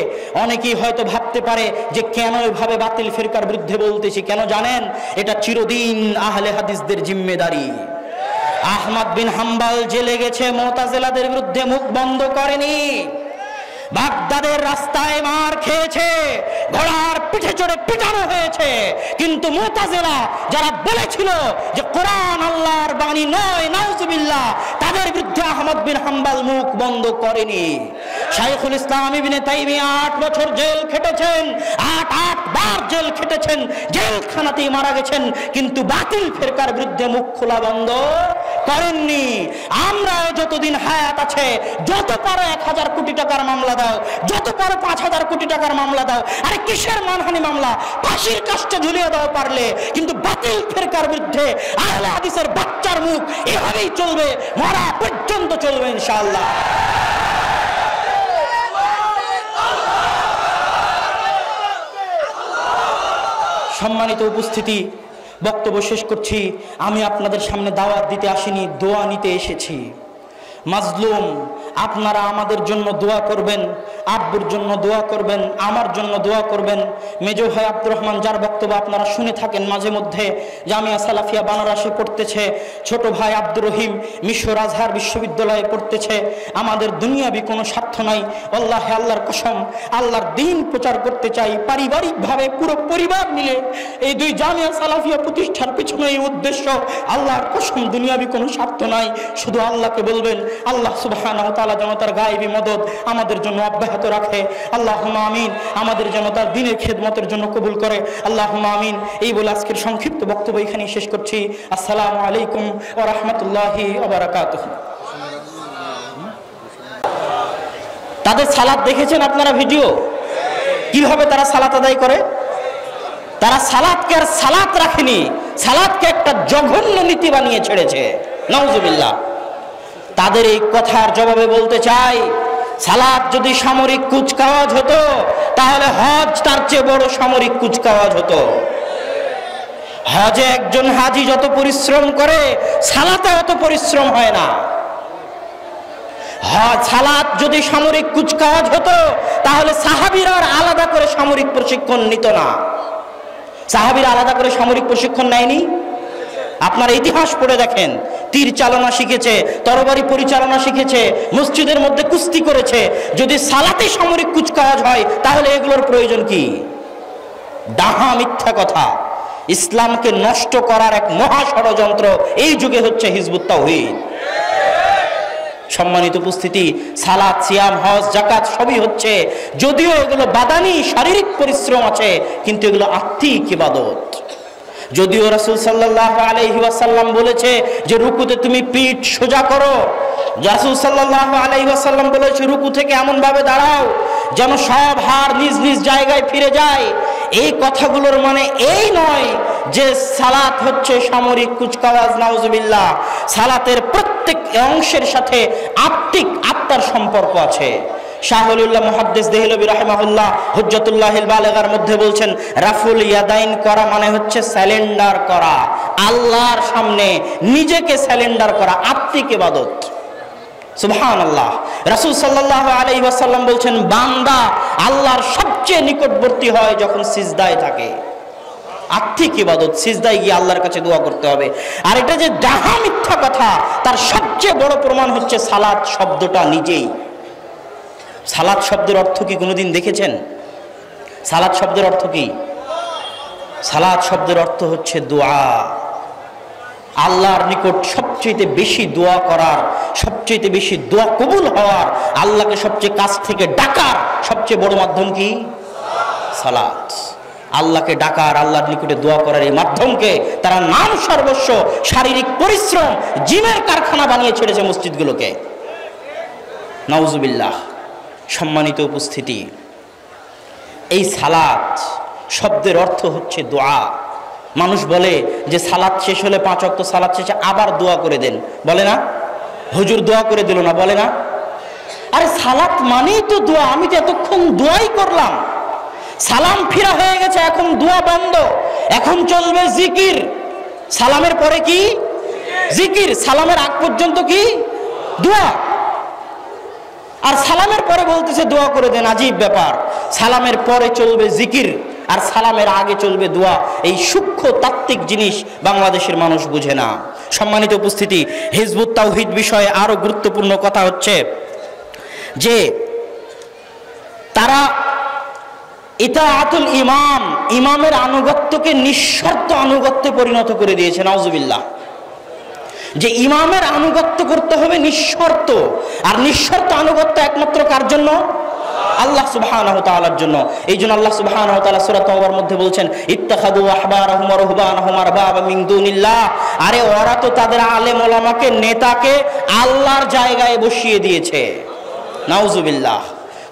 অনেকেই হয়তো ভাবতে পারে যে কেন এভাবে বাতিল ফিরকার বিরুদ্ধে বলতেছি। কেন জানেন? এটা চিরদিন আহলে হাদিসদের জিম্মেদারি। আহমদ বিন হাম্বল জেলে গেছে, মুতাজিলাদের বিরুদ্ধে মুখ বন্ধ করেনি। বাগদাদের রাস্তায় মার খেয়েছে, ঘোড়ার পিঠে চড়ে পিটানো হয়েছে, কিন্তু মুতাজিলা যারা বলেছিল যে কোরআন আল্লাহর বাণী নয়, নাউজুবিল্লাহ, তাদের বিরুদ্ধে আহমদ বিন হাম্বল মুখ বন্ধ করেনি। শাইখুল ইসলাম ইবনে তাইমিয়া 8 বছর জেল খেটেছেন, 8 বার জেল খেটেছেন, জেলখানাতেই মারা গেছেন, কিন্তু বাতিল ফিরকার বিরুদ্ধে মুখ খোলা বন্ধ করেননি। আমরাও যতদিন হায়াত আছে, যত পারো 1000 কোটি টাকার মামলা দাও, যত পারো 5000 কোটি টাকার মামলা দাও। আরে কিসের মানহানি মামলা? ফাঁসির কাস্টে ঝুলিয়ে দাও পারলে, কিন্তু বাতিল ফিরকার বিরুদ্ধে আহলে হাদিসের বাচ্চার মুখ এভাবেই চলবে, মরা পর্যন্ত চলবে ইনশাআল্লাহ। সম্মানিত উপস্থিতি, বক্তব্য শেষ করছি। আমি আপনাদের সামনে দাওয়াত দিতে আসিনি, দোয়া নিতে এসেছি। মাজলুম, আপনারা আমাদের জন্য দোয়া করবেন, আব্বুর জন্য দোয়া করবেন, আমার জন্য দোয়া করবেন। মেজো ভাই আব্দুর রহমান, যার বক্তব্য আপনারা শুনে থাকেন মাঝে মধ্যে, জামিয়া সালাফিয়া বানারসে পড়তেছে। ছোট ভাই আব্দুর রহিম মিশর আজহার বিশ্ববিদ্যালয়ে পড়তেছে। আমাদের দুনিয়াবি কোনো স্বার্থ নাই। আল্লাহে আল্লাহর কসম, আল্লাহর দ্বীন প্রচার করতে চাই পারিবারিকভাবে, পুরো পরিবার মিলে এই দুই জামিয়া সালাফিয়া প্রতিষ্ঠার পিছনে এই উদ্দেশ্য। আল্লাহর কসম, দুনিয়াবি কোনো স্বার্থ নাই। শুধু আল্লাহকে বলবেন, আল্লাহ সুবহানাহু ওয়া তাআলা যেন তার গায়েবী মদদ আমাদের জন্য অব্যাহত রাখে। আল্লাহুম্মা আমিন। আমাদের যেন তার দ্বীনের খেদমতের জন্য কবুল করে। আল্লাহুম্মা আমিন। এই বলে আজকের সংক্ষিপ্ত বক্তব্য এখানেই শেষ করছি। আসসালামু আলাইকুম ওয়া রাহমাতুল্লাহি ওয়া বারাকাতুহু। তাদের সালাত দেখেছেন আপনারা ভিডিও? কিভাবে তারা সালাত আদায় করে? তারা সালাতকে আর সালাত রাখেনি, সালাতকে একটা জঘন্য নীতি বানিয়ে ছেড়েছে। নাউজুবিল্লাহ। তাদের এই কথার জবাবে বলতে চাই, সালাত যদি সামরিক কুচকাওয়াজ হতো তাহলে হজ তার চেয়ে বড় সামরিক কুচকাওয়াজ হতো। হজে একজন হাজি যত পরিশ্রম করে, সালাতে অত পরিশ্রম হয় না। সালাত যদি সামরিক কুচকাওয়াজ হতো তাহলে সাহাবীরা আলাদা করে সামরিক প্রশিক্ষণ নিত না। সাহাবীরা আলাদা করে সামরিক প্রশিক্ষণ নেয়নি। আপনারা ইতিহাস পড়ে দেখেন, তীর চালনা শিখেছে, তরবারি পরিচালনা শিখেছে, মসজিদের মধ্যে কুস্তি করেছে। যদি সালাতে সামরিক কুচকাওয়াজ হয় তাহলে এগুলোর প্রয়োজন কি? ডাহা মিথ্যা কথা। ইসলামকে নষ্ট করার এক মহা ষড়যন্ত্র এই যুগে হচ্ছে হিজবুত তাওহীদ। সম্মানিত উপস্থিতি, সালাত, সিয়াম, হজ, যাকাত সবই হচ্ছে, যদিও এগুলো বাদানি শারীরিক পরিশ্রম আছে, কিন্তু এগুলো আত্মিক ইবাদত। যদিও রাসূল সাল্লাল্লাহু আলাইহি ওয়াসাল্লাম বলেছে যে রুকুতে তুমি পিঠ সোজা করো, রাসূল সাল্লাল্লাহু আলাইহি ওয়াসাল্লাম বলেছে রুকু থেকে এমন ভাবে দাঁড়াও যেন সব হাড় নিজ নিজ জায়গায় ফিরে যায়। এই কথাগুলোর মানে এই নয় যে সালাত হচ্ছে সামরিক কুচকাওয়াজ। নাউজুবিল্লাহ। সালাতের প্রত্যেক অংশের সাথে আত্মার সম্পর্ক আছে। শাহ ওলিউল্লাহ মুহাদ্দিস দেহলভী রাহিমাহুল্লাহ হুজ্জাতুল্লাহিল বালিগার মধ্যে বলছেন, রাফুল ইয়াদাইন করা মানে হচ্ছে স্যালেন্ডার করা, আল্লাহর সামনে নিজেকে স্যালেন্ডার করা, আত্মিক ইবাদত। সুবহানাল্লাহ। রাসূল সাল্লাল্লাহু আলাইহি ওয়াসাল্লাম বলছেন, বান্দা আল্লাহর সবচেয়ে নিকটবর্তী হয় যখন সিজদায় থাকে। আত্মিক ইবাদত, সিজদায় গিয়ে আল্লাহর কাছে দোয়া করতে হবে। আর এটা যে ডাহা মিথ্যা কথা, তার সবচেয়ে বড় প্রমাণ হচ্ছে সালাত শব্দটা নিজেই। সালাত শব্দের অর্থ কি কোনোদিন দেখেছেন? সালাত শব্দের অর্থ কি? সালাত শব্দের অর্থ হচ্ছে দোয়া। আল্লাহর নিকট সবচেয়ে বেশি দোয়া করার, সবচেয়ে বেশি দোয়া কবুল হওয়ার, আল্লাহকে সবচেয়ে কাছ থেকে ডাকার সবচেয়ে বড় মাধ্যম কি? সালাত। আল্লাহকে ডাকার, আল্লাহর নিকটে দোয়া করার এই মাধ্যমকে তারা নাম সর্বস্ব শারীরিক পরিশ্রম, জিমের কারখানা বানিয়ে ছেড়েছে মসজিদগুলোকে। নাউজুবিল্লাহ। সম্মানিত উপস্থিতি, এই সালাত শব্দের অর্থ হচ্ছে দোয়া। মানুষ বলে যে সালাত শেষ হলে 5 ওয়াক্ত সালাত শেষে আবার দোয়া করে দেন, বলে না? হুজুর দোয়া করে দিল না, বলে না? আরে সালাত মানেই তো দোয়া। আমি তো এতক্ষণ দোয়াই করলাম, সালাম ফিরা হয়ে গেছে, এখন দোয়া বন্ধ, এখন চলবে জিকির। সালামের পরে কি? জিকির। সালামের আগ পর্যন্ত কি? দোয়া। আর সালামের পরে বলতেছে দোয়া করে দেন। আজীব ব্যাপার। সালামের পরে চলবে জিকির আর সালামের আগে চলবে দোয়া। এই সূক্ষ্ম তাত্ত্বিক জিনিস বাংলাদেশের মানুষ বুঝে না। সম্মানিত উপস্থিতি, হিজবুত তাওহীদ বিষয়ে আরো গুরুত্বপূর্ণ কথা হচ্ছে যে তারা ইতাআতুল ইমাম, ইমামের আনুগত্যকে নিঃশর্ত আনুগত্যে পরিণত করে দিয়েছে। নাউজুবিল্লাহ। যে ইমামের আনুগত্য করতে হবে নিঃশর্ত, আর নিঃশর্ত আনুগত্য একমাত্র কার জন্য? আল্লাহ সুবহানাহু ওয়া তাআলার জন্য। এইজন্য আল্লাহ সুবহানাহু ওয়া তাআলা সূরা তাওবার মধ্যে বলছেন, ইত্তাখাযু আহবারাহুম ওয়া রুহবানাহুম আরবাবা মিন দুনিল্লাহ। আরে ওরা তো তাদের আলেম ওলামাকে, নেতাকে আল্লাহর জায়গায় বসিয়ে দিয়েছে। নাউজুবিল্লাহ।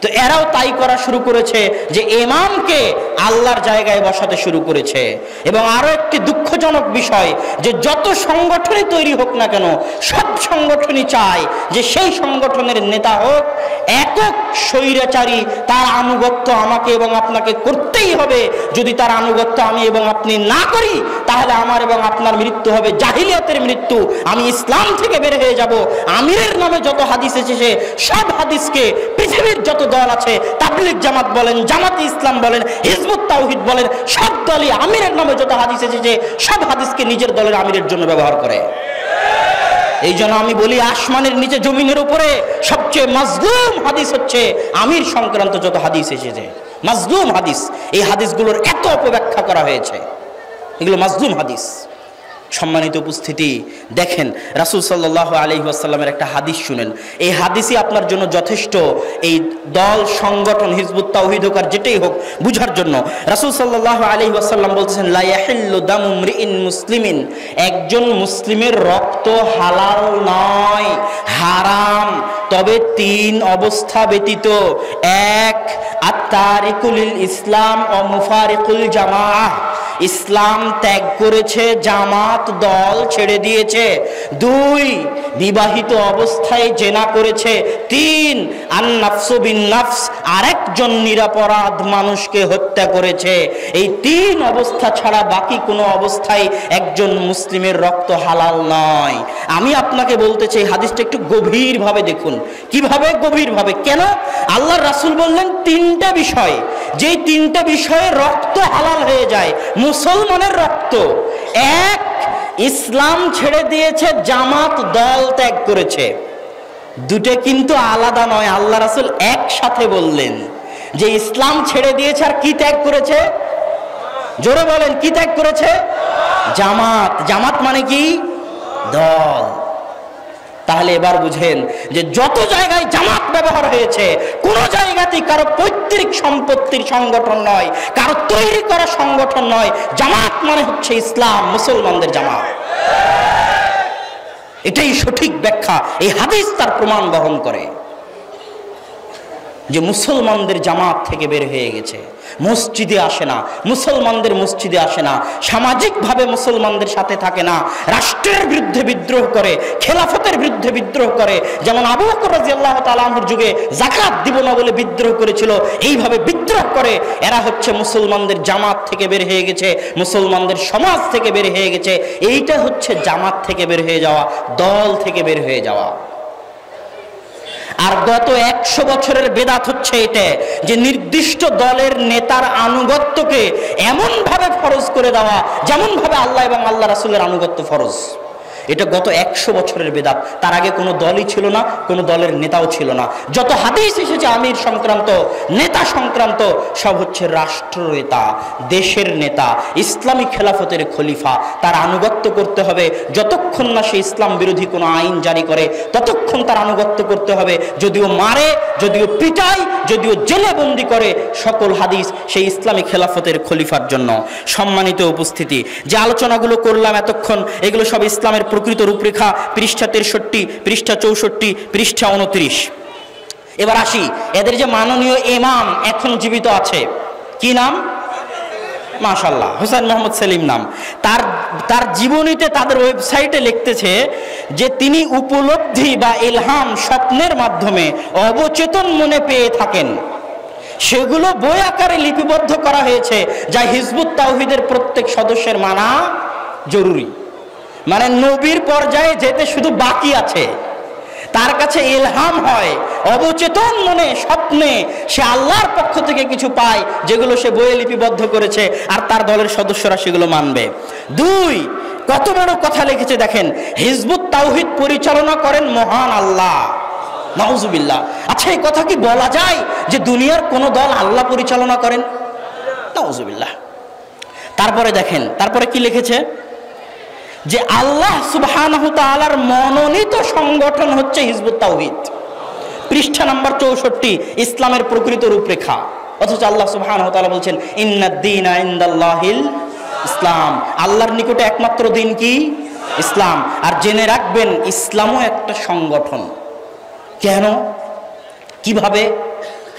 তো এরাও তাই করা শুরু করেছে যে ইমামকে আল্লাহর জায়গায় বসাতে শুরু করেছে। এবং আরো একটি দুঃখজনক বিষয় যে যত সংগঠনই তৈরি হোক না কেন, সব সংগঠনই চায় যে সেই সংগঠনের নেতা হোক একক স্বৈরাচারী, তার আনুগত্য আমাকে এবং আপনাকে করতেই হবে। যদি তার আনুগত্য আমি এবং আপনি না করি তাহলে আমার এবং আপনার মৃত্যু হবে জাহিলিয়াতের মৃত্যু। আমি ইসলাম থেকে বের হয়ে যাব। আমিরের নামে যত হাদিস এসেছে সব হাদিসকে পৃথিবীর যত দল আছে, তাবলীগ জামাত বলেন, জামাতে ইসলাম বলেন, হিজবুত তাওহীদ বলেন, সব দলই আমিরের নামে যত হাদিস এসেছে সব হাদিসকে নিজের দলের আমিরের জন্য ব্যবহার করে। এই জন্য আমি বলি, আসমানের নিচে জমিনের উপরে সবচেয়ে মাজলুম হাদিস হচ্ছে আমির সংক্রান্ত যত হাদিস এসেছে। মাজলুম হাদিস, এই হাদিসগুলোর এত অপব্যাখ্যা করা হয়েছে, এগুলো মাজলুম হাদিস। সম্মানিত উপস্থিতি, দেখেন রাসূল সাল্লাল্লাহু আলাইহি ওয়াসাল্লামের একটা হাদিস শুনেন। এই হাদিসই আপনার জন্য যথেষ্ট, এই দল সংগঠন হিজবুত তাওহীদ হোক আর যেটাই হোক বুঝার জন্য। রাসূল সাল্লাল্লাহু আলাইহি ওয়াসাল্লাম বলতেছেন, লা ইয়াহিল্লু দামু মরিইন মুসলিমিন, একজন মুসলিমের রক্ত হালাল নয়, হারাম, তবে 3 অবস্থা ব্যতীত। 1, আত-তারিকুল ইসলাম ও মুফারিকুল জামাআহ, ইসলাম ত্যাগ করেছে, জামাত দল ছেড়ে দিয়েছে। 2, বিবাহিত অবস্থায় জেনা করেছে। 3, আন-নাফসু বিন-নাফস, আরেকজন নিরপরাধ মানুষকে হত্যা করেছে। এই 3 অবস্থা ছাড়া বাকি কোনো অবস্থায় একজন মুসলিমের রক্ত হালাল নয়। আমি আপনাকে বলতে চাই, হাদিসটা একটু গভীরভাবে দেখুন। কিভাবে গভীরভাবে? কেন? আল্লাহর রাসূল বললেন 3টা বিষয়, যেই 3টা বিষয়ে রক্ত হালাল হয়ে যায় মুসলমানের রক্ত। 1, ইসলাম ছেড়ে দিয়েছে, জামাত দল ত্যাগ করেছে। 2টা কিন্তু আলাদা নয়, আল্লাহ রাসূল একসাথে বললেন যে ইসলাম ছেড়ে দিয়েছে আর কি ত্যাগ করেছে? জোরে বলেন, কি ত্যাগ করেছে? জামাত। জামাত মানে কি? দল। তাহলে এবার বুঝেন যে যত জায়গায় জামাত ব্যবহার হয়েছে, কোন জায়গাতেই কারো পৈতৃক সম্পত্তির সংগঠন নয়, কারো তৈরি করা সংগঠন নয়। জামাত মানে হচ্ছে ইসলাম, মুসলমানদের জামাত। এটাই সঠিক ব্যাখ্যা। এই হাদিস তার প্রমাণ বহন করে যে মুসলমানদের জামাত থেকে বের হয়ে গেছে, মসজিদে আসে না, মুসলমানদের মসজিদে আসে না, সামাজিকভাবে মুসলমানদের সাথে থাকে না, রাষ্ট্রের বিরুদ্ধে বিদ্রোহ করে, খেলাফতের বিরুদ্ধে বিদ্রোহ করে। যেমন আবু বকর রাদিয়াল্লাহু তাআলা আনহুর যুগে যাকাত দিব না বলে বিদ্রোহ করেছিল, এইভাবে বিদ্রোহ করে এরা হচ্ছে মুসলমানদের জামাত থেকে বের হয়ে গেছে, মুসলমানদের সমাজ থেকে বের হয়ে গেছে। এইটা হচ্ছে জামাত থেকে বের হয়ে যাওয়া, দল থেকে বের হয়ে যাওয়া। আর গত 100 বছরের বেদাত হচ্ছে এটা যে নির্দিষ্ট দলের নেতার আনুগত্যকে এমন ভাবে ফরজ করে দেওয়া যেমন ভাবে আল্লাহ এবং আল্লাহ রাসূলের আনুগত্য ফরজ। এটা গত 100 বছরের বেদাত। তার আগে কোনো দলই ছিল না, কোনো দলের নেতাও ছিল না। যত হাদিস এসেছে আমির সংক্রান্ত, নেতা সংক্রান্ত, সব হচ্ছে রাষ্ট্র নেতা, দেশের নেতা, ইসলামী খেলাফতের খলিফা। তার আনুগত্য করতে হবে যতক্ষণ না সে ইসলাম বিরোধী কোনো আইন জারি করে, ততক্ষণ তার আনুগত্য করতে হবে। যদিও মারে, যদিও পিটায়, যদিও জেলে বন্দি করে, সকল হাদিস সেই ইসলামী খেলাফতের খলিফার জন্য। সম্মানিত উপস্থিতি, যে আলোচনাগুলো করলাম এতক্ষণ, এগুলো সব ইসলামের প্রকৃত রূপরেখা। পৃষ্ঠা 63, পৃষ্ঠা 64, পৃষ্ঠা 29। এবার আসি, এদের যে মাননীয় ইমাম এখন জীবিত আছে, কি নাম? মাশাআল্লাহ, হোসেন মোহাম্মদ সেলিম নাম। তার জীবনীতে তাদের ওয়েবসাইটে লিখতেছে যে তিনি উপলব্ধি বা ইলহাম স্বপ্নের মাধ্যমে অবচেতন মনে পেয়ে থাকেন, সেগুলো বই আকারে লিপিবদ্ধ করা হয়েছে, যা হিজবুত তাওহীদের প্রত্যেক সদস্যের মানা জরুরি। মানে নবীর পর্যায়ে যেতে শুধু বাকি আছে, তার কাছে ইলহাম হয়, অবচেতন মনে স্বপ্নে সে আল্লাহর পক্ষ থেকে কিছু পায়, যেগুলো সে বইয়ে লিপিবদ্ধ করেছে, আর তার দলের সদস্যরা সেগুলো মানবে। 2, কত বড় কথা লিখেছে দেখেন, হিজবুত তাওহীদ পরিচালনা করেন মহান আল্লাহ। নাউজুবিল্লাহ। আচ্ছা, এই কথা কি বলা যায় যে দুনিয়ার কোন দল আল্লাহ পরিচালনা করেন? নাউজুবিল্লাহ। তারপরে দেখেন, তারপরে কি লিখেছে যে আল্লাহ সুবহানাহু তাআলার মনোনীত সংগঠন হচ্ছে হিজবুত তাওহীদ। পৃষ্ঠা নাম্বার 64, ইসলামের প্রকৃত রূপরেখা। অথচ আল্লাহ সুবহানাহু তাআলা বলছেন ইন্নাদ-দীনা ইনদাল্লাহিল ইসলাম, আল্লাহর নিকটে একমাত্র দিন কি? ইসলাম। আর জেনে রাখবেন, ইসলামও একটা সংগঠন। কেন, কিভাবে?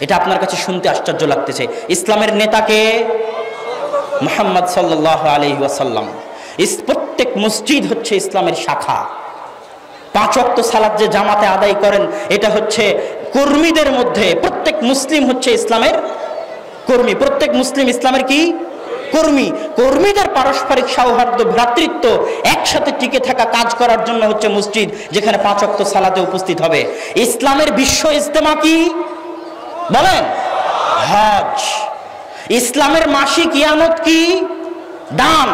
এটা আপনার কাছে শুনতে আশ্চর্য লাগতেছে। ইসলামের নেতাকে মুহাম্মদ সাল্লাল্লাহু আলাইহি ওয়াসাল্লাম। প্রত্যেক মসজিদ হচ্ছে ইসলামের শাখা। 5 ওয়াক্ত সালাত যে জামাতে আদায় করেন, এটা হচ্ছে কর্মীদের মধ্যে প্রত্যেক মুসলিম হচ্ছে ইসলামের কর্মী, প্রত্যেক মুসলিম ইসলামের কি কর্মী। কর্মীদের পারস্পরিক সৌহার্দ্য, ভ্রাতৃত্ব, একসাথে টিকে থাকা, কাজ করার জন্য হচ্ছে মসজিদ, যেখানে 5 ওয়াক্ত সালাতে উপস্থিত হবে। ইসলামের বিশ্ব ইজতেমা কি বলেন? হজ। ইসলামের মাসিক ইয়ানত কি? দান।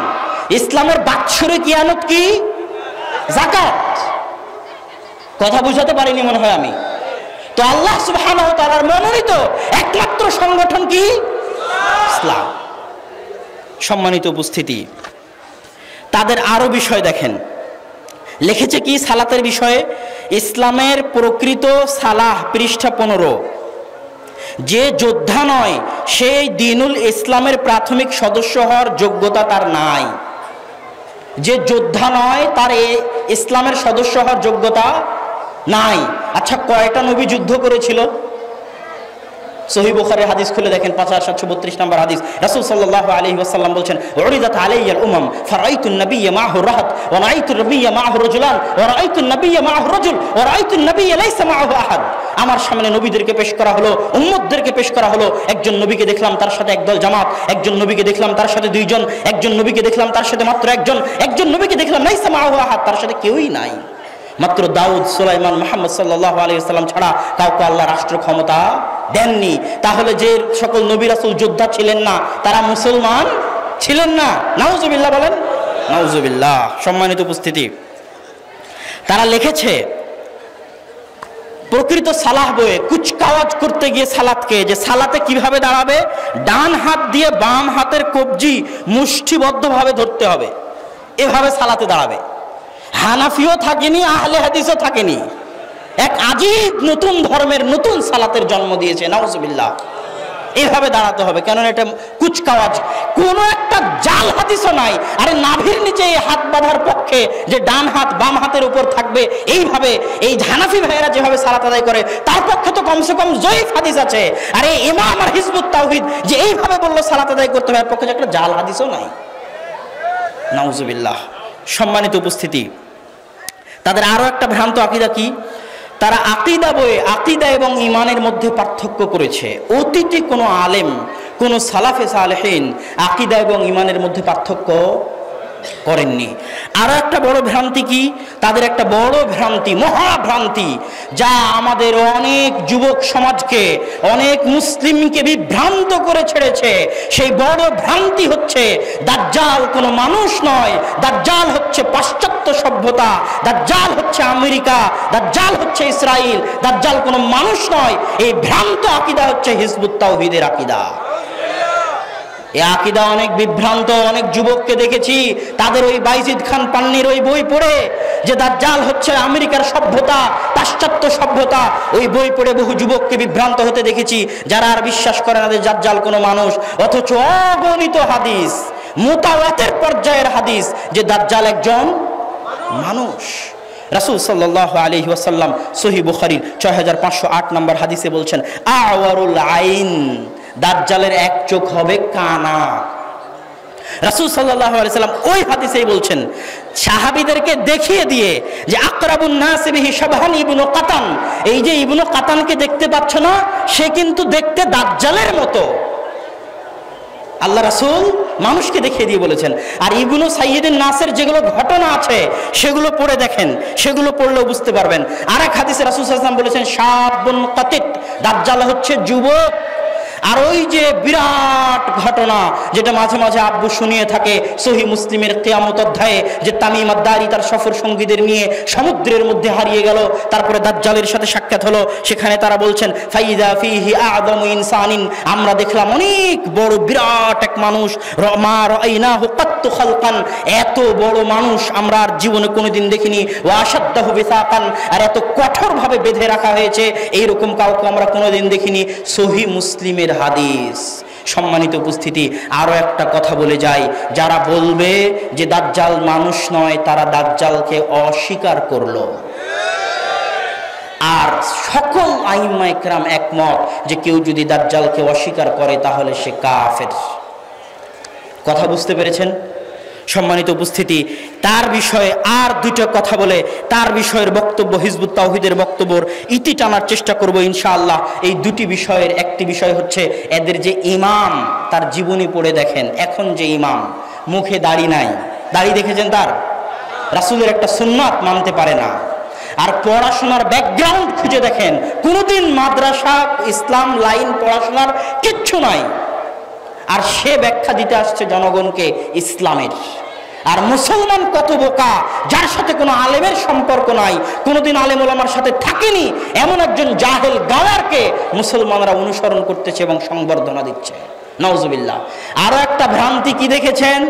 ইসলামের বাৎসরিক ইয়ানত কি? যাকাত। কথা বুঝাতে পারিনি মনে হয় আমি। তো আল্লাহ সুবহানাহু ওয়া তাআলার মনোনীত একমাত্র সংগঠন কি? ইসলাম। সম্মানিত উপস্থিতি, তাদের আরো বিষয় দেখেন, লিখেছে কি সালাতের বিষয়ে? ইসলামের প্রকৃত সালাহ, পৃষ্ঠা 15, যে যোদ্ধা নয় সেই দ্বীনুল ইসলামের প্রাথমিক সদস্য হওয়ার যোগ্যতা তার নাই। যে যোদ্ধা নয় তার ইসলামের সদস্য হওয়ার যোগ্যতা নাই। আচ্ছা, কয়টা নবী যুদ্ধ করেছিল? সহিহ বুখারীর হাদিস খুলে দেখেন, 5732 নম্বর হাদিস। রাসূল সাল্লাল্লাহু আলাইহি ওয়াসাল্লাম বলছেন, উরিদাত আলাইয়াল উমাম ফারাআইতুন নাবিয়্যা মাআহু রাহাত ওয়া রাআইতুর নাবিয়্যা মাআহু রাজুলান ওয়া রাআইতুন নাবিয়্যা মাআহু রাজুল ওয়া রাআইতুন নাবিয়্যা লাইসা মাআহু আহাদ। আমার সামনে নবীদেরকে পেশ করা হলো, উম্মতদেরকে পেশ করা হলো। একজন নবীকে দেখলাম তার সাথে একদল জামাত, একজন নবীকে দেখলাম তার সাথে 2 জন, একজন নবীকে দেখলাম তার সাথে মাত্র একজন, একজন নবীকে দেখলাম লাইসা মাআহু আহাদ, তার সাথে কেউই নাই। মাত্র দাউদ, সুলাইমান, মুহাম্মদ সাল্লাল্লাহু আলাইহি ওয়াসাল্লাম ছাড়া কাউকে আল্লাহ রাষ্ট্র ক্ষমতা দেননি। তাহলে যে সকল নবী রাসূল যোদ্ধা ছিলেন না, তারা মুসলমান ছিলেন না। নাউজুবিল্লাহ বলেন, নাউজুবিল্লাহ। সম্মানিত উপস্থিতি, তারা লিখেছে প্রকৃত সালাহ বইয়ে কুচকাওয়াজ করতে গিয়ে সালাতকে, যে সালাতে কিভাবে দাঁড়াবে, ডান হাত দিয়ে বাম হাতের কবজি মুষ্টিবদ্ধভাবে ধরতে হবে, এভাবে সালাতে দাঁড়াবে। হানাফিও থাকেনি, আহলে হাদিসও থাকেনি, এক আজীব নতুন ধর্মের নতুন সালাতের জন্ম দিয়েছে। নাউজুবিল্লাহ। এইভাবে দাঁড়াতে হবে, কেননা এটা কুচকাওয়াজ। কোন একটা জাল হাদিসও নাই আরে নাভির নিচে হাত বাঁধার পক্ষে যে ডান হাত বাম হাতের উপর থাকবে এইভাবে। এই হানাফি ভাইয়েরা যেভাবে সালাত আদায় করে তার পক্ষে তো কমসে কম জয়ীফ হাদিস আছে। আরে ইমাম আর হিজবুত তাওহীদ যে এইভাবে বললো সালাত আদায় করতে হবে, এর পক্ষে একটা জাল হাদিসও নাই। নাউজুবিল্লাহ। সম্মানিত উপস্থিতি, তাদের আরো একটা ভ্রান্ত আকীদা কি? তারা আকীদা বইয়ে আকীদা এবং ঈমানের মধ্যে পার্থক্য করেছে। অতীতে কোনো আলেম, কোনো সালাফে সালেহিন আকীদা এবং ঈমানের মধ্যে পার্থক্য করেননি। আরো একটা বড় ভ্রান্তি কি? তাদের একটা বড় ভ্রান্তি, মহাভ্রান্তি, যা আমাদের অনেক যুবক সমাজকে, অনেক মুসলিমকে বিভ্রান্ত করে ছেড়েছে। সেই বড় ভ্রান্তি হচ্ছে দাজ্জাল কোনো মানুষ নয়, দাজ্জাল হচ্ছে পাশ্চাত্য সভ্যতা, দাজ্জাল হচ্ছে আমেরিকা, দাজ্জাল হচ্ছে ইসরায়েল, দাজ্জাল কোনো মানুষ নয়। এই ভ্রান্ত আকীদা হচ্ছে হিজবুত তাওহীদের আকীদা। এই আকীদা অনেক বিভ্রান্ত। অনেক যুবককে দেখেছি তাদের ওই বাইজিদ খান পান্নির ওই বই পড়ে, যে দাজ্জাল হচ্ছে আমেরিকার সভ্যতা, পাশ্চাত্য সভ্যতা, ওই বই পড়ে বহু যুবককে বিভ্রান্ত হতে দেখেছি, যারা আর বিশ্বাস করে না যে দাজ্জাল কোনো মানুষ। অথচ অগণিত হাদিস, মুতাওয়াতির পর্যায়ের হাদিস, যে দাজ্জাল একজন মানুষ। রাসূল সাল্লাল্লাহু আলাইহি ওয়াসাল্লাম সহিহ বুখারীর 6508 নম্বর হাদিসে বলছেন, আওয়ারুল আইন, দাজ্জালের এক চোখ হবে কানা। রাসূল সাল্লাল্লাহু আলাইহি ওয়াসাল্লাম ওই হাদিসেই বলছেন, সাহাবীদেরকে দেখিয়ে দিয়ে, যে আকরাবুন নাস বিহি শাবহান ইবনু কাতান, এই যে ইবনু কাতানকে দেখতে পাচ্ছ না, সে কিন্তু দেখতে দাজ্জালের মতো। আল্লাহ রাসূল মানুষকে দেখিয়ে দিয়ে বলেছেন। আর ইবনু সাইয়্যিদিন নাসের যেগুলো ঘটনা আছে সেগুলো পড়ে দেখেন, সেগুলো পড়লেও বুঝতে পারবেন। আরেক হাদিসে রাসূল সাল্লাল্লাহু আলাইহি ওয়াসাল্লাম বলেছেন, শাবুন কাতিত, দাজ্জাল হচ্ছে যুবক। আর ওই যে বিরাট ঘটনা যেটা মাঝে মাঝে আব্বু শুনিয়ে থাকে সহিহ মুসলিমের কিয়ামত অধ্যায়ে, যে তামিম আদ-দারি তার সফর সঙ্গীদের নিয়ে সমুদ্রের মধ্যে হারিয়ে গেল, তারপরে দাজ্জালের সাথে সাক্ষাৎ হলো। সেখানে তারা বলছেন, ফাইদা ফিহি আ'যামু ইনসানিন, আমরা দেখলাম অনেক বড় বিরাট এক মানুষ, মা রাআইনাহু কাত্তু খালকান, এত বড় মানুষ আমরা আর জীবনে কোনোদিন দেখিনি। ওয়া আশাদ্দাহু বিসাকান, আর এত কঠোরভাবে বেঁধে রাখা হয়েছে, এইরকম কাউকে আমরা কোনোদিন দেখিনি। সহিহ মুসলিমের হাদিস। সম্মানিত উপস্থিতি, আরো একটা কথা বলে যাই, যারা বলবে যে দাজ্জাল মানুষ নয়, তারা দাজ্জালকে অস্বীকার করলো। আর সকল আইম্মা ইকরাম একমত যে কেউ যদি দাজ্জালকে অস্বীকার করে তাহলে সে কাফের। কথা বুঝতে পেরেছেন? সম্মানিত উপস্থিতি, তার বিষয়ে আর দুটো কথা বলে তার বিষয়ের বক্তব্য, হিজবুত তাওহীদের বক্তব্যর ইতি টানার চেষ্টা করব ইনশাআল্লাহ। এই দুটি বিষয়ের একটি বিষয় হচ্ছে এদের যে ইমাম, তার জীবনী পড়ে দেখেন। এখন যে ইমাম মুখে দাড়ি নাই, দাড়ি দেখেছেন তার, রাসূলের একটা সুন্নাত মানতে পারে না। আর পড়াশোনার ব্যাকগ্রাউন্ড খুঁজে দেখেন, কোনোদিন মাদ্রাসা ইসলাম লাইন পড়াশোনার কিচ্ছু নাই, আর সে ব্যাখ্যা দিতে আসছে জনগণকে ইসলামের। আর মুসলমান কত বোকা, যার সাথে কোনো আলেমের সম্পর্ক নাই, কোনোদিন আলেম ওলামার সাথে থাকেনি, এমন একজন জাহেল গাওয়ারকে মুসলমানরা অনুসরণ করতেছে এবং সংবর্ধনা দিচ্ছে। নাউজুবিল্লাহ। আরো একটা ভ্রান্তি কি দেখেছেন?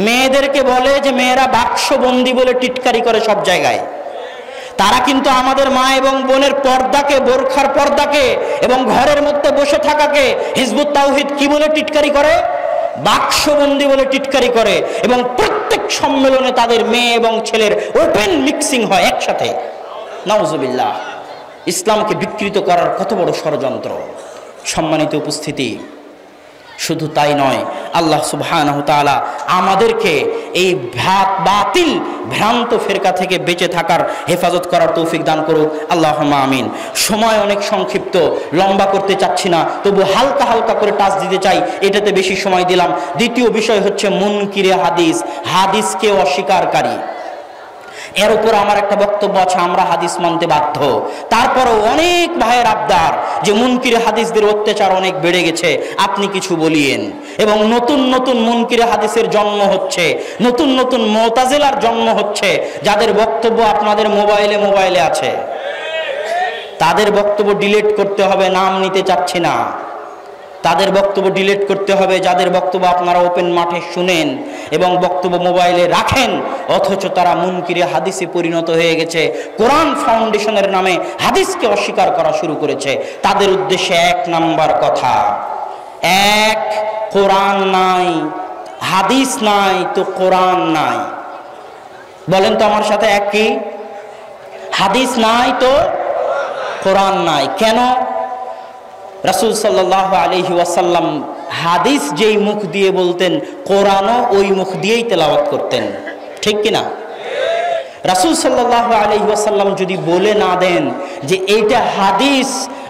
মেয়েদেরকে বলে যে মেয়েরা বাক্সবন্দি বলে টিটকারি করে সব জায়গায়। তারা কিন্তু আমাদের মা এবং বোনের পর্দাকে, বোরখার পর্দাকে এবং ঘরের মধ্যে বসে থাকাকে হিজবুত তাওহীদ কি বলে টিটকারি করে? বাক্সবন্দি বলে টিটকারি করে। এবং প্রত্যেক সম্মেলনে তাদের মেয়ে এবং ছেলের ওপেন মিক্সিং হয় একসাথে। নাউজুবিল্লাহ। ইসলামকে বিকৃত করার কত বড় ষড়যন্ত্র। সম্মানিত উপস্থিতি, শুধু তাই নয়, আল্লাহ সুবহানাহু তাআলা আমাদেরকে এই বাতিল ভ্রান্ত ফেরকা থেকে বেঁচে থাকার, হেফাজত করার তৌফিক দান করুক, আল্লাহুম্মা আমিন। সময় অনেক সংক্ষিপ্ত, লম্বা করতে চাচ্ছি না, তবু হালকা হালকা করে টাচ দিতে চাই, এটাতে বেশি সময় দিলাম। দ্বিতীয় বিষয় হচ্ছে মুনকিরে হাদিস, হাদিসকে অস্বীকারী। এর উপর আমার একটা বক্তব্য আছে, আমরা হাদিস মানতে বাধ্য। তারপরও অনেক ভাইয়ের আবদার যে মুনকিরে হাদিসদের অত্যাচার অনেক বেড়ে গেছে, আপনি কিছু বলিয়েন। এবং নতুন নতুন মুনকিরে হাদিসের জন্ম হচ্ছে, নতুন নতুন মুতাজিলার জন্ম হচ্ছে, যাদের বক্তব্য আপনাদের মোবাইলে আছে। তাদের বক্তব্য ডিলিট করতে হবে, নাম নিতে চাচ্ছি না। তাদের বক্তব্য ডিলিট করতে হবে, যাদের বক্তব্য আপনারা ওপেন মাঠে শুনেন এবং বক্তব্য মোবাইলে রাখেন, অথচ তারা মুনকিরে হাদিসে পরিণত হয়ে গেছে। কোরআন ফাউন্ডেশনের নামে হাদিসকে অস্বীকার করা শুরু করেছে। তাদের উদ্দেশ্যে এক নাম্বার কথা, এক, কোরআন নাই, হাদিস নাই তো কোরআন নাই। বলেন তো আমার সাথে, এক কি? হাদিস নাই তো কোরআন নাই। কেন? রাসূল সাল্লাল্লাহু আলাইহি ওয়াসাল্লাম হাদিস যেই মুখ দিয়ে বলতেন, কোরআনও ওই মুখ দিয়েই তেলাওয়াত করতেন, ঠিক কিনা? রাসূল সাল্লাল্লাহু আলাইহি ওয়াসাল্লাম যদি বলে না দেন যে এইটা হাদিস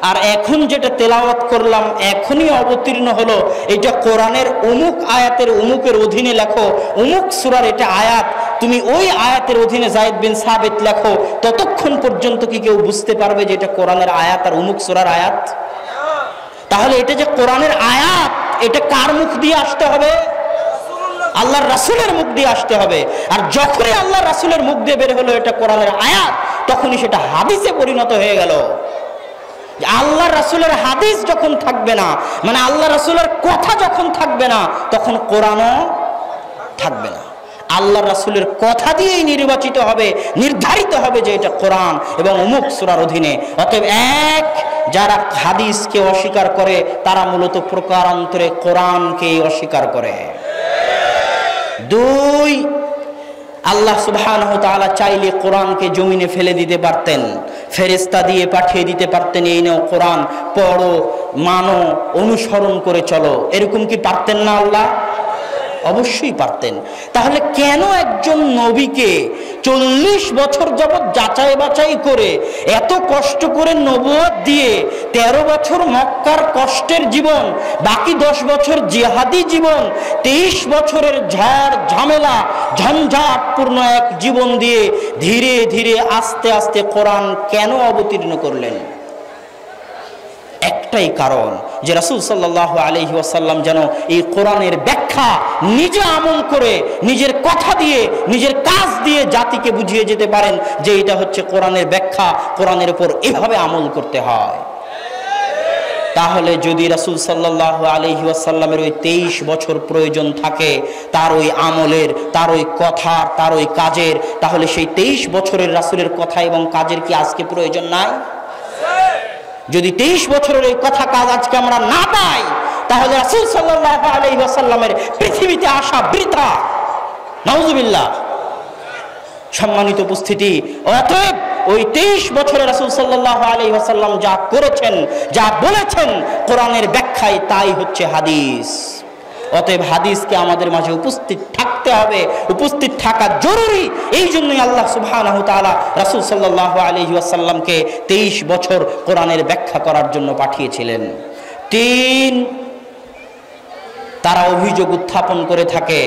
আর এখন যেটা তেলাওয়াত করলাম এখনই অবতীর্ণ হলো, এটা কোরআনের অমুক আয়াতের অমুকের অধীনে লেখো, অমুক সূরার এটা আয়াত, তুমি ওই আয়াতের অধীনে যায়েদ বিন সাবিত লেখো, ততক্ষণ পর্যন্ত কি কেউ বুঝতে পারবে যে এটা কোরআনের আয়াত আর অমুক সূরার আয়াত? তাহলে এটা যে কোরআনের আয়াত, এটা কার মুখ দিয়ে আসতে হবে? আল্লাহর রাসূলের মুখ দিয়ে আসতে হবে। আর যখনই আল্লাহর রাসূলের মুখ দিয়ে বের হলো এটা কোরআনের আয়াত, তখনই সেটা হাদিসে পরিণত হয়ে গেল। আল্লাহর রাসূলের হাদিস যখন থাকবে না, মানে আল্লাহর রাসূলের কথা যখন থাকবে না, তখন কোরআনও থাকবে না। আল্লাহর রাসূলের কথা দিয়েই নির্বাচিত হবে, নির্ধারিত হবে যে এটা কোরআন এবং অমুক সূরার অধীনে। অতএব এক, যারা হাদিসকে অস্বীকার করে তারা মূলত প্রকারান্তরে কোরআনকে অস্বীকার করে। দুই, আল্লাহ সুবহানাহু ওয়া তাআলা চাইলে কোরআনকে জমিনে ফেলে দিতে পারতেন, ফেরেশতা দিয়ে পাঠিয়ে দিতে পারতেন, এই নাও কোরআন, পড়ো, মানো, অনুসরণ করে চলো। এরকম কি পারতেন না আল্লাহ? অবশ্যই পারতেন। তাহলে কেন একজন নবীকে 40 বছর যাবৎ যাচাই বাছাই করে, এত কষ্ট করে নবুয়ত দিয়ে, 13 বছর মক্কার কষ্টের জীবন, বাকি 10 বছর জিহাদি জীবন, 23 বছরের ঝড় ঝামেলা ঝঞ্ঝাটপূর্ণ এক জীবন দিয়ে ধীরে ধীরে আস্তে আস্তে কোরআন কেন অবতীর্ণ করলেন? একটাই কারণ, যে রাসূল সাল্লাল্লাহু আলাইহি ওয়াসাল্লাম যেন এই কোরআনের ব্যাখ্যা নিজে আমল করে, নিজের কথা দিয়ে, নিজের কাজ দিয়ে জাতিকে বুঝিয়ে যেতে পারেন যে এটা হচ্ছে কোরআনের ব্যাখ্যা, কোরআনের উপর এভাবে আমল করতে হয়। তাহলে যদি রাসূল সাল্লাল্লাহু আলাইহি ওয়াসাল্লামের ওই 23 বছর প্রয়োজন থাকে তার ওই আমলের, তার ওই কথা, তার ওই কাজের, তাহলে সেই 23 বছরের রাসূলের কথা এবং কাজের কি আজকে প্রয়োজন নাই? যদি 23 বছরের এই কথা কাজ আজকে আমরা না পাই, তাহলে রাসূল সাল্লাল্লাহু আলাইহি ওয়াসাল্লামের পৃথিবীতে আসা বৃথা। নাউজুবিল্লাহ। সম্মানিত উপস্থিতি, অতএব ওই 23 বছরে রাসূল সাল্লাল্লাহু আলাইহি ওয়াসাল্লাম যা করেছেন, যা বলেছেন, কোরআনের ব্যাখ্যায় তাই হচ্ছে হাদিস। অতএব হাদিসকে আমাদের মাঝে উপস্থিত থাকতে হবে, উপস্থিত থাকা জরুরি। এই জন্যই আল্লাহ সুবহানাহু তাআলা রাসূল সাল্লাল্লাহু আলাইহি ওয়াসাল্লামকে 23 বছর কোরআনের ব্যাখ্যা করার জন্য পাঠিয়েছিলেন। 3, তারা অভিযোগ উত্থাপন করে থাকে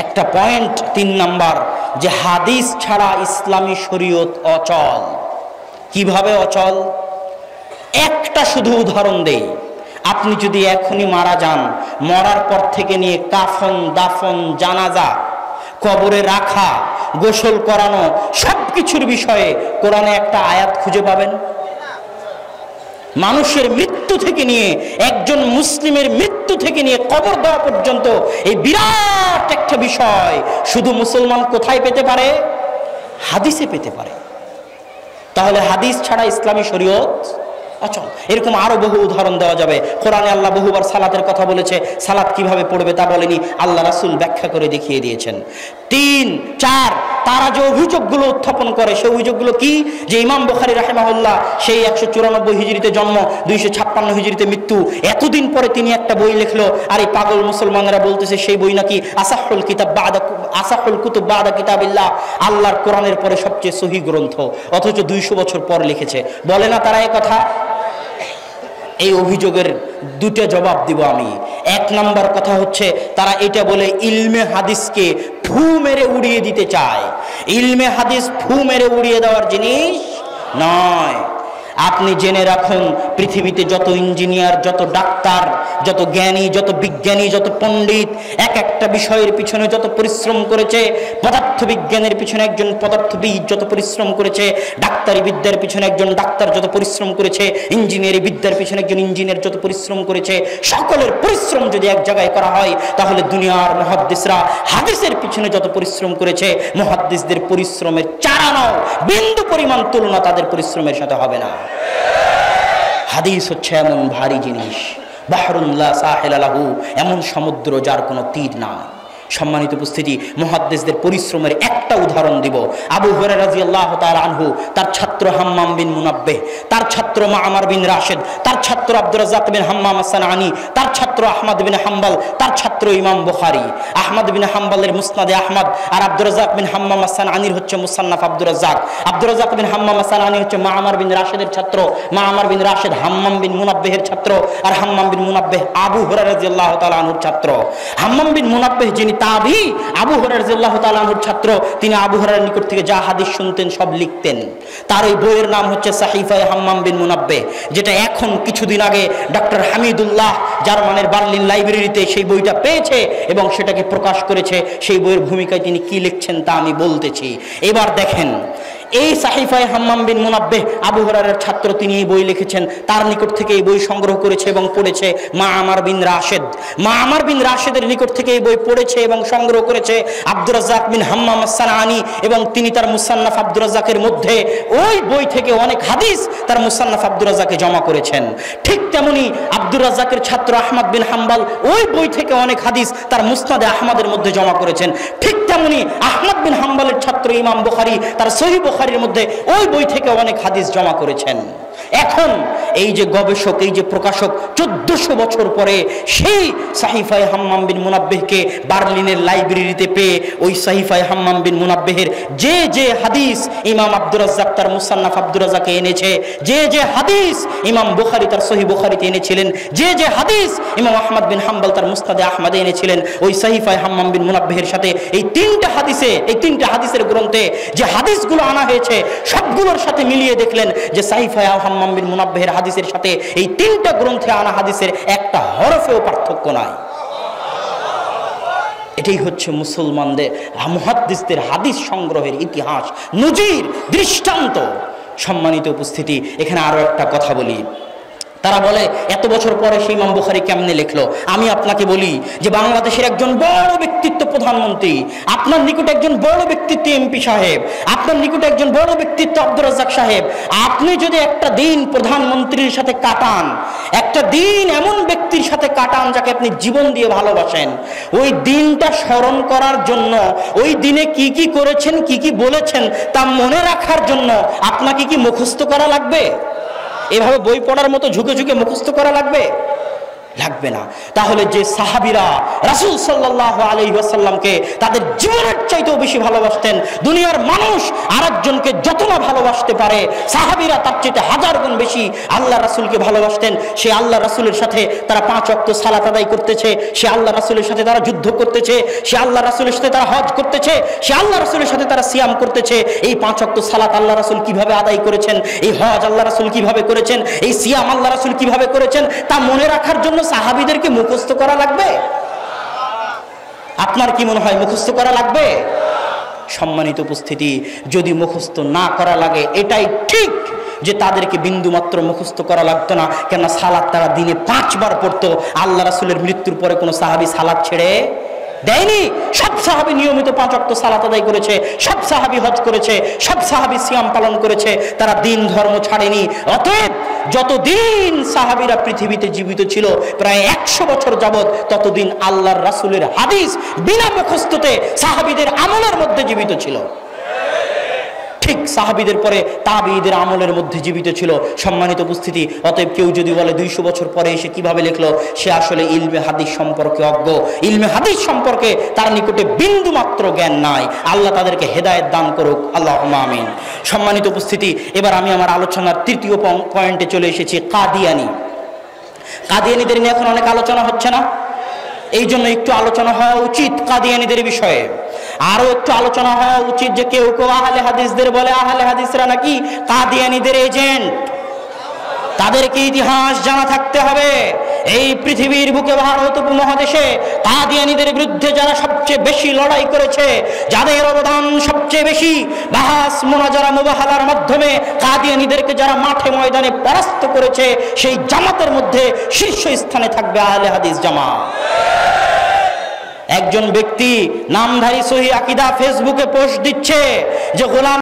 একটা পয়েন্ট, 3 নাম্বার, যে হাদিস ছাড়া ইসলামী শরীয়ত অচল। কিভাবে অচল? একটা শুধু উদাহরণ দেই। আপনি যদি এখনই মারা যান, মরার পর থেকে নিয়ে কাফন, দাফন, জানাজা, কবরে রাখা, গোসল করানো, সবকিছুর বিষয়ে কোরআনে একটা আয়াত খুঁজে পাবেন? মানুষের মৃত্যু থেকে নিয়ে, একজন মুসলিমের মৃত্যু থেকে নিয়ে কবর দেওয়া পর্যন্ত এই বিরাট একটা বিষয় শুধু মুসলমান কোথায় পেতে পারে? হাদিসে পেতে পারে। তাহলে হাদিস ছাড়া ইসলামী শরীয়ত অচল। এরকম আরো বহু উদাহরণ দেওয়া যাবে। কোরআনে আল্লাহ বহুবার সালাতের কথা বলেছে, সালাত কিভাবে পড়বে তা বলেনি, আল্লাহ রাসূল ব্যাখ্যা করে দেখিয়ে দিয়েছেন। 3, 4, তারা যে অভিযোগগুলো উত্থাপন করে সেই অভিযোগগুলো কি? যে ইমাম বুখারী রাহিমাহুল্লাহ সেই 194 হিজরিতে জন্ম, 256 হিজরিতে মৃত্যু, এতদিন পরে তিনি একটা বই লিখলো, আর এই পাগল মুসলমানরা বলতেছে সেই বই নাকি আসাহুল কুতুব বাদা কিতাবিল্লাহ, আল্লাহর কোরআনের পরে সবচেয়ে সহিহ গ্রন্থ, অথচ 200 বছর পর লিখেছে। বলে না তারা কথা? এই অভিযোগের 2টা জবাব দিব আমি। 1 নাম্বার কথা হচ্ছে, তারা এটা বলে ইলমে হাদিসকে ফু মেরে উড়িয়ে দিতে চায়। ইলমে হাদিস ফু মেরে উড়িয়ে দেওয়ার জিনিস নয়। আপনি জেনে রাখুন, পৃথিবীতে যত ইঞ্জিনিয়ার, যত ডাক্তার, যত জ্ঞানী, যত বিজ্ঞানী, যত পণ্ডিত এক একটা বিষয়ের পিছনে যত পরিশ্রম করেছে, পদার্থবিজ্ঞানের পিছনে একজন পদার্থবিদ যত পরিশ্রম করেছে, ডাক্তারি বিদ্যার পিছনে একজন ডাক্তার যত পরিশ্রম করেছে, ইঞ্জিনিয়ারিং বিদ্যার পিছনে একজন ইঞ্জিনিয়ার যত পরিশ্রম করেছে, সকলের পরিশ্রম যদি এক জায়গায় করা হয়, তাহলে দুনিয়ার মুহাদ্দিসরা হাদিসের পিছনে যত পরিশ্রম করেছে, মুহাদ্দিসদের পরিশ্রমের চারানো বিন্দু পরিমাণ তুলনা তাদের পরিশ্রমের সাথে হবে না। হাদিস হচ্ছে এমন ভারী জিনিস, বাহরুন লা সাহিলা লাহু, এমন সমুদ্র যার কোনো তীর নাই। সম্মানিত উপস্থিতি, মুহাদ্দিসদের পরিশ্রমের একটা উদাহরণ দিব। আবু হুরায়রা রাদিয়াল্লাহু তাআলা আনহু, তার ছাত্র হাম্মাম বিন মুনাব্বিহ, তার ছাত্র মা'মার বিন রাশিদ, তার ছাত্র আব্দুর রাজ্জাক বিন হাম্মাম আস-সানআনী, তার ছাত্র আহমদ বিন হাম্বল, তার ছাত্র ইমাম বুখারী। আহমদ বিন হাম্বলের মুসনাদে আহমদ, আর আব্দুর রাজ্জাক বিন হাম্মাম আস-সানআনীর হচ্ছে মুসান্নাফ আব্দুর রাজ্জাক। আব্দুর রাজ্জাক বিন হাম্মাম আস-সানআনী হচ্ছে মা'মার বিন রাশিদের ছাত্র, মা'মার বিন রাশিদ হাম্মাম বিন মুনাব্বিহের ছাত্র, আর হাম্মাম বিন মুনাব্বিহ আবু হুরায়রা রাদিয়াল্লাহু তাআলা আনহুর ছাত্র। হাম্মাম বিন মুনাব্বিহ যিনি তাবি, আবু হুরায়রা রাদিয়াল্লাহু তাআলা আনহুর ছাত্র, তিনি আবু হুরায়রার নিকট থেকে যা হাদিস শুনতেন সব লিখতেন। তার এই বইয়ের নাম হচ্ছে সাহিফায়ে হাম্মাম বিন মুনাব্বিহ, যেটা এখন কিছুদিন আগে ডক্টর হামিদুল্লাহ জার্মানের বার্লিন লাইব্রেরিতে সেই বইটা পেয়েছে এবং সেটাকে প্রকাশ করেছে। সেই বইয়ের ভূমিকায় তিনি কি লিখছেন তা আমি বলতেছি। এবার দেখেন, এই সাহিফায়ে হাম্মাম বিন মুনাব্বিহ আবু হুরায়রার ছাত্র, তিনি এই বই লিখেছেন। তার নিকট থেকে এই বই সংগ্রহ করেছে এবং পড়েছে মা'মার বিন রাশিদ। মা'মার বিন রাশিদের নিকট থেকে এই বই পড়েছে এবং সংগ্রহ করেছে আব্দুর রাজ্জাক বিন হাম্মাম আস-সানআনী, এবং তিনি তার মুসান্নাফ আব্দুর রাজ্জাকের মধ্যে ওই বই থেকে অনেক হাদিস তার মুসান্নাফ আব্দুর রাজ্জাকে জমা করেছেন। ঠিক তেমনি আব্দুর রাজ্জাকের ছাত্র আহমদ বিন হাম্বল ওই বই থেকে অনেক হাদিস তার মুসনাদে আহমদের মধ্যে জমা করেছেন। ঠিক তেমনি আহমদ বিন হাম্বলের ছাত্র ইমাম বুখারী তার সহিহ বুখারীর মধ্যে ওই বই থেকে অনেক হাদিস জমা করেছেন। এখন এই যে গবেষক, এই যে প্রকাশক 1400 বছর পরে সেই সাহিফায়ে হাম্মাম বিন মুনাব্বিহকে বার্লিনের লাইব্রেরিতে পেয়ে ওই সাহিফায়ে হাম্মাম বিন মুনাব্বিহের যে যে হাদিস ইমাম আব্দুর রাজ্জাক তার মুসান্নাফ আব্দুর রাজ্জাকে এনেছে, যে যে হাদিস ইমাম বুখারী তার সহিহ বুখারীতে এনেছিলেন, যে যে হাদিস ইমাম আহমদ বিন হাম্বল তার মুসনাদে আহমদে এনেছিলেন, ওই সাহিফায়ে হাম্মাম বিন মুনাব্বিহের সাথে এই 3টা হাদিসে, এই 3টা হাদিসের গ্রন্থে যে হাদিসগুলো আনা হয়েছে সবগুলোর সাথে মিলিয়ে দেখলেন যে সাহিফায়ে হাম্মাম বিন মুনাব্বিহের হাদিসের সাথে এই 3টা গ্রন্থে আনা হাদিসের একটা হরফেও পার্থক্য নাই। এটাই হচ্ছে মুসলমানদের, মুহাদ্দিসদের হাদিস সংগ্রহের ইতিহাস, নজির, দৃষ্টান্ত। সম্মানিত উপস্থিতি, এখানে আরো একটা কথা বলি। তারা বলে এত বছর পরে সেই ইমাম বুখারী কেমনে লিখলো? আমি আপনাকে বলি যে বাংলাদেশের একজন বড় ব্যক্তিত্ব প্রধানমন্ত্রী, আপনার নিকট একজন বড় ব্যক্তিত্ব এমপি সাহেব, আপনার নিকট একজন বড় ব্যক্তিত্ব আব্দুর রাজ্জাক সাহেব, আপনি যদি একটা দিন প্রধানমন্ত্রীর সাথে কাটান, একটা দিন এমন ব্যক্তির সাথে কাটান যাকে আপনি জীবন দিয়ে ভালোবাসেন, ওই দিনটা স্মরণ করার জন্য, ওই দিনে কি কি করেছেন, কি কি বলেছেন তা মনে রাখার জন্য আপনাকে কি মুখস্থ করা লাগবে? এভাবে বই পড়ার মতো ঝুঁকে ঝুঁকে মুখস্থ করা লাগবে? লাগবে না। তাহলে যে সাহাবীরা রাসূল সাল্লাল্লাহু আলাইহি ওয়াসাল্লামকে তাদের জীবনের চাইতেও বেশি ভালোবাসতেন, দুনিয়ার মানুষ আরেকজনকে যত না ভালোবাসতে পারে সাহাবীরা তার চেয়ে হাজার গুণ বেশি আল্লাহ রাসূলকে ভালোবাসতেন। সে আল্লাহ রাসূলের সাথে তারা 5 ওয়াক্ত সালাত আদায় করতেছে, সে আল্লাহ রাসূলের সাথে তারা যুদ্ধ করতেছে, সে আল্লাহ রাসূলের সাথে তারা হজ করতেছে, সে আল্লাহ রাসূলের সাথে তারা সিয়াম করতেছে। এই 5 ওয়াক্ত সালাত আল্লাহ রাসূল কিভাবে আদায় করেছেন, এই হজ আল্লাহ রাসূল কিভাবে করেছেন, এই সিয়াম আল্লাহ রাসূল কিভাবে করেছেন, তা মনে রাখার জন্য সাহাবীদেরকে মুখস্থ করা লাগবে? আপনার কি মনে হয় মুখস্থ করা লাগবে? সম্মানিত উপস্থিতি, যদি মুখস্থ না করা লাগে এটাই ঠিক যে তাদেরকে বিন্দুমাত্র মুখস্থ করা লাগতো না। কেন সালাত তারা দিনে 5 বার পড়তো। আল্লাহ রাসূলের মৃত্যুর পরে কোনো সাহাবী সালাত ছেড়ে দেয়নি। সব সাহাবী নিয়মিত 5 ওয়াক্ত সালাত আদায় করেছে, সব সাহাবী হজ করেছে, সব সাহাবী সিয়াম পালন করেছে, তারা দিন ধর্ম ছাড়েনি। অতএব যতদিন সাহাবীরা পৃথিবীতে জীবিত ছিল, প্রায় 100 বছর যাবত, ততদিন আল্লাহর রাসূলের হাদিস বিনা মুখস্থতে সাহাবীদের আমলের মধ্যে জীবিত ছিল। ঠিক সাহাবীদের পরে তাবিঈদের আমলের মধ্যে জীবিত ছিল। সম্মানিত উপস্থিতি, অতএব কেউ যদি বলে 200 বছর পরে এসে কিভাবে লিখলো, সে আসলে ইলমে হাদিস সম্পর্কে অজ্ঞ। ইলমে হাদিস সম্পর্কে তার নিকটে বিন্দু মাত্র জ্ঞান নাই। আল্লাহ তাদেরকে হেদায়েত দান করুক, আল্লাহুম্মা আমিন। সম্মানিত উপস্থিতি, এবার আমি আমার আলোচনার তৃতীয় পয়েন্টে চলে এসেছি, কাদিয়ানি। কাদিয়ানিদের নিয়ে এখন অনেক আলোচনা হচ্ছে না? এই জন্য একটু আলোচনা হওয়া উচিত কাদিয়ানিদের বিষয়ে। আরো একটু আলোচনা হওয়া উচিত যে কেউ কেউ আহলে হাদিসদের বলে আহলে হাদিসরা নাকি কাদিয়ানিদের এজেন্ট। তাদেরকে ইতিহাস জানা থাকতে হবে। এই পৃথিবীর বুকে, ভারত উপমহাদেশে কাদিয়ানিদের বিরুদ্ধে যারা সবচেয়ে বেশি লড়াই করেছে, যাদের অবদান সবচেয়ে বেশি, বাহাস মুনাজারা মুবাহালার মাধ্যমে কাদিয়ানিদেরকে যারা মাঠে ময়দানে পরাস্ত করেছে, সেই জামাতের মধ্যে শীর্ষ স্থানে থাকবে আহলে হাদিস জামাত। একজন ব্যক্তি নামধারী সহিহ আকীদা ফেসবুকে পোস্ট দিচ্ছে যে গোলাম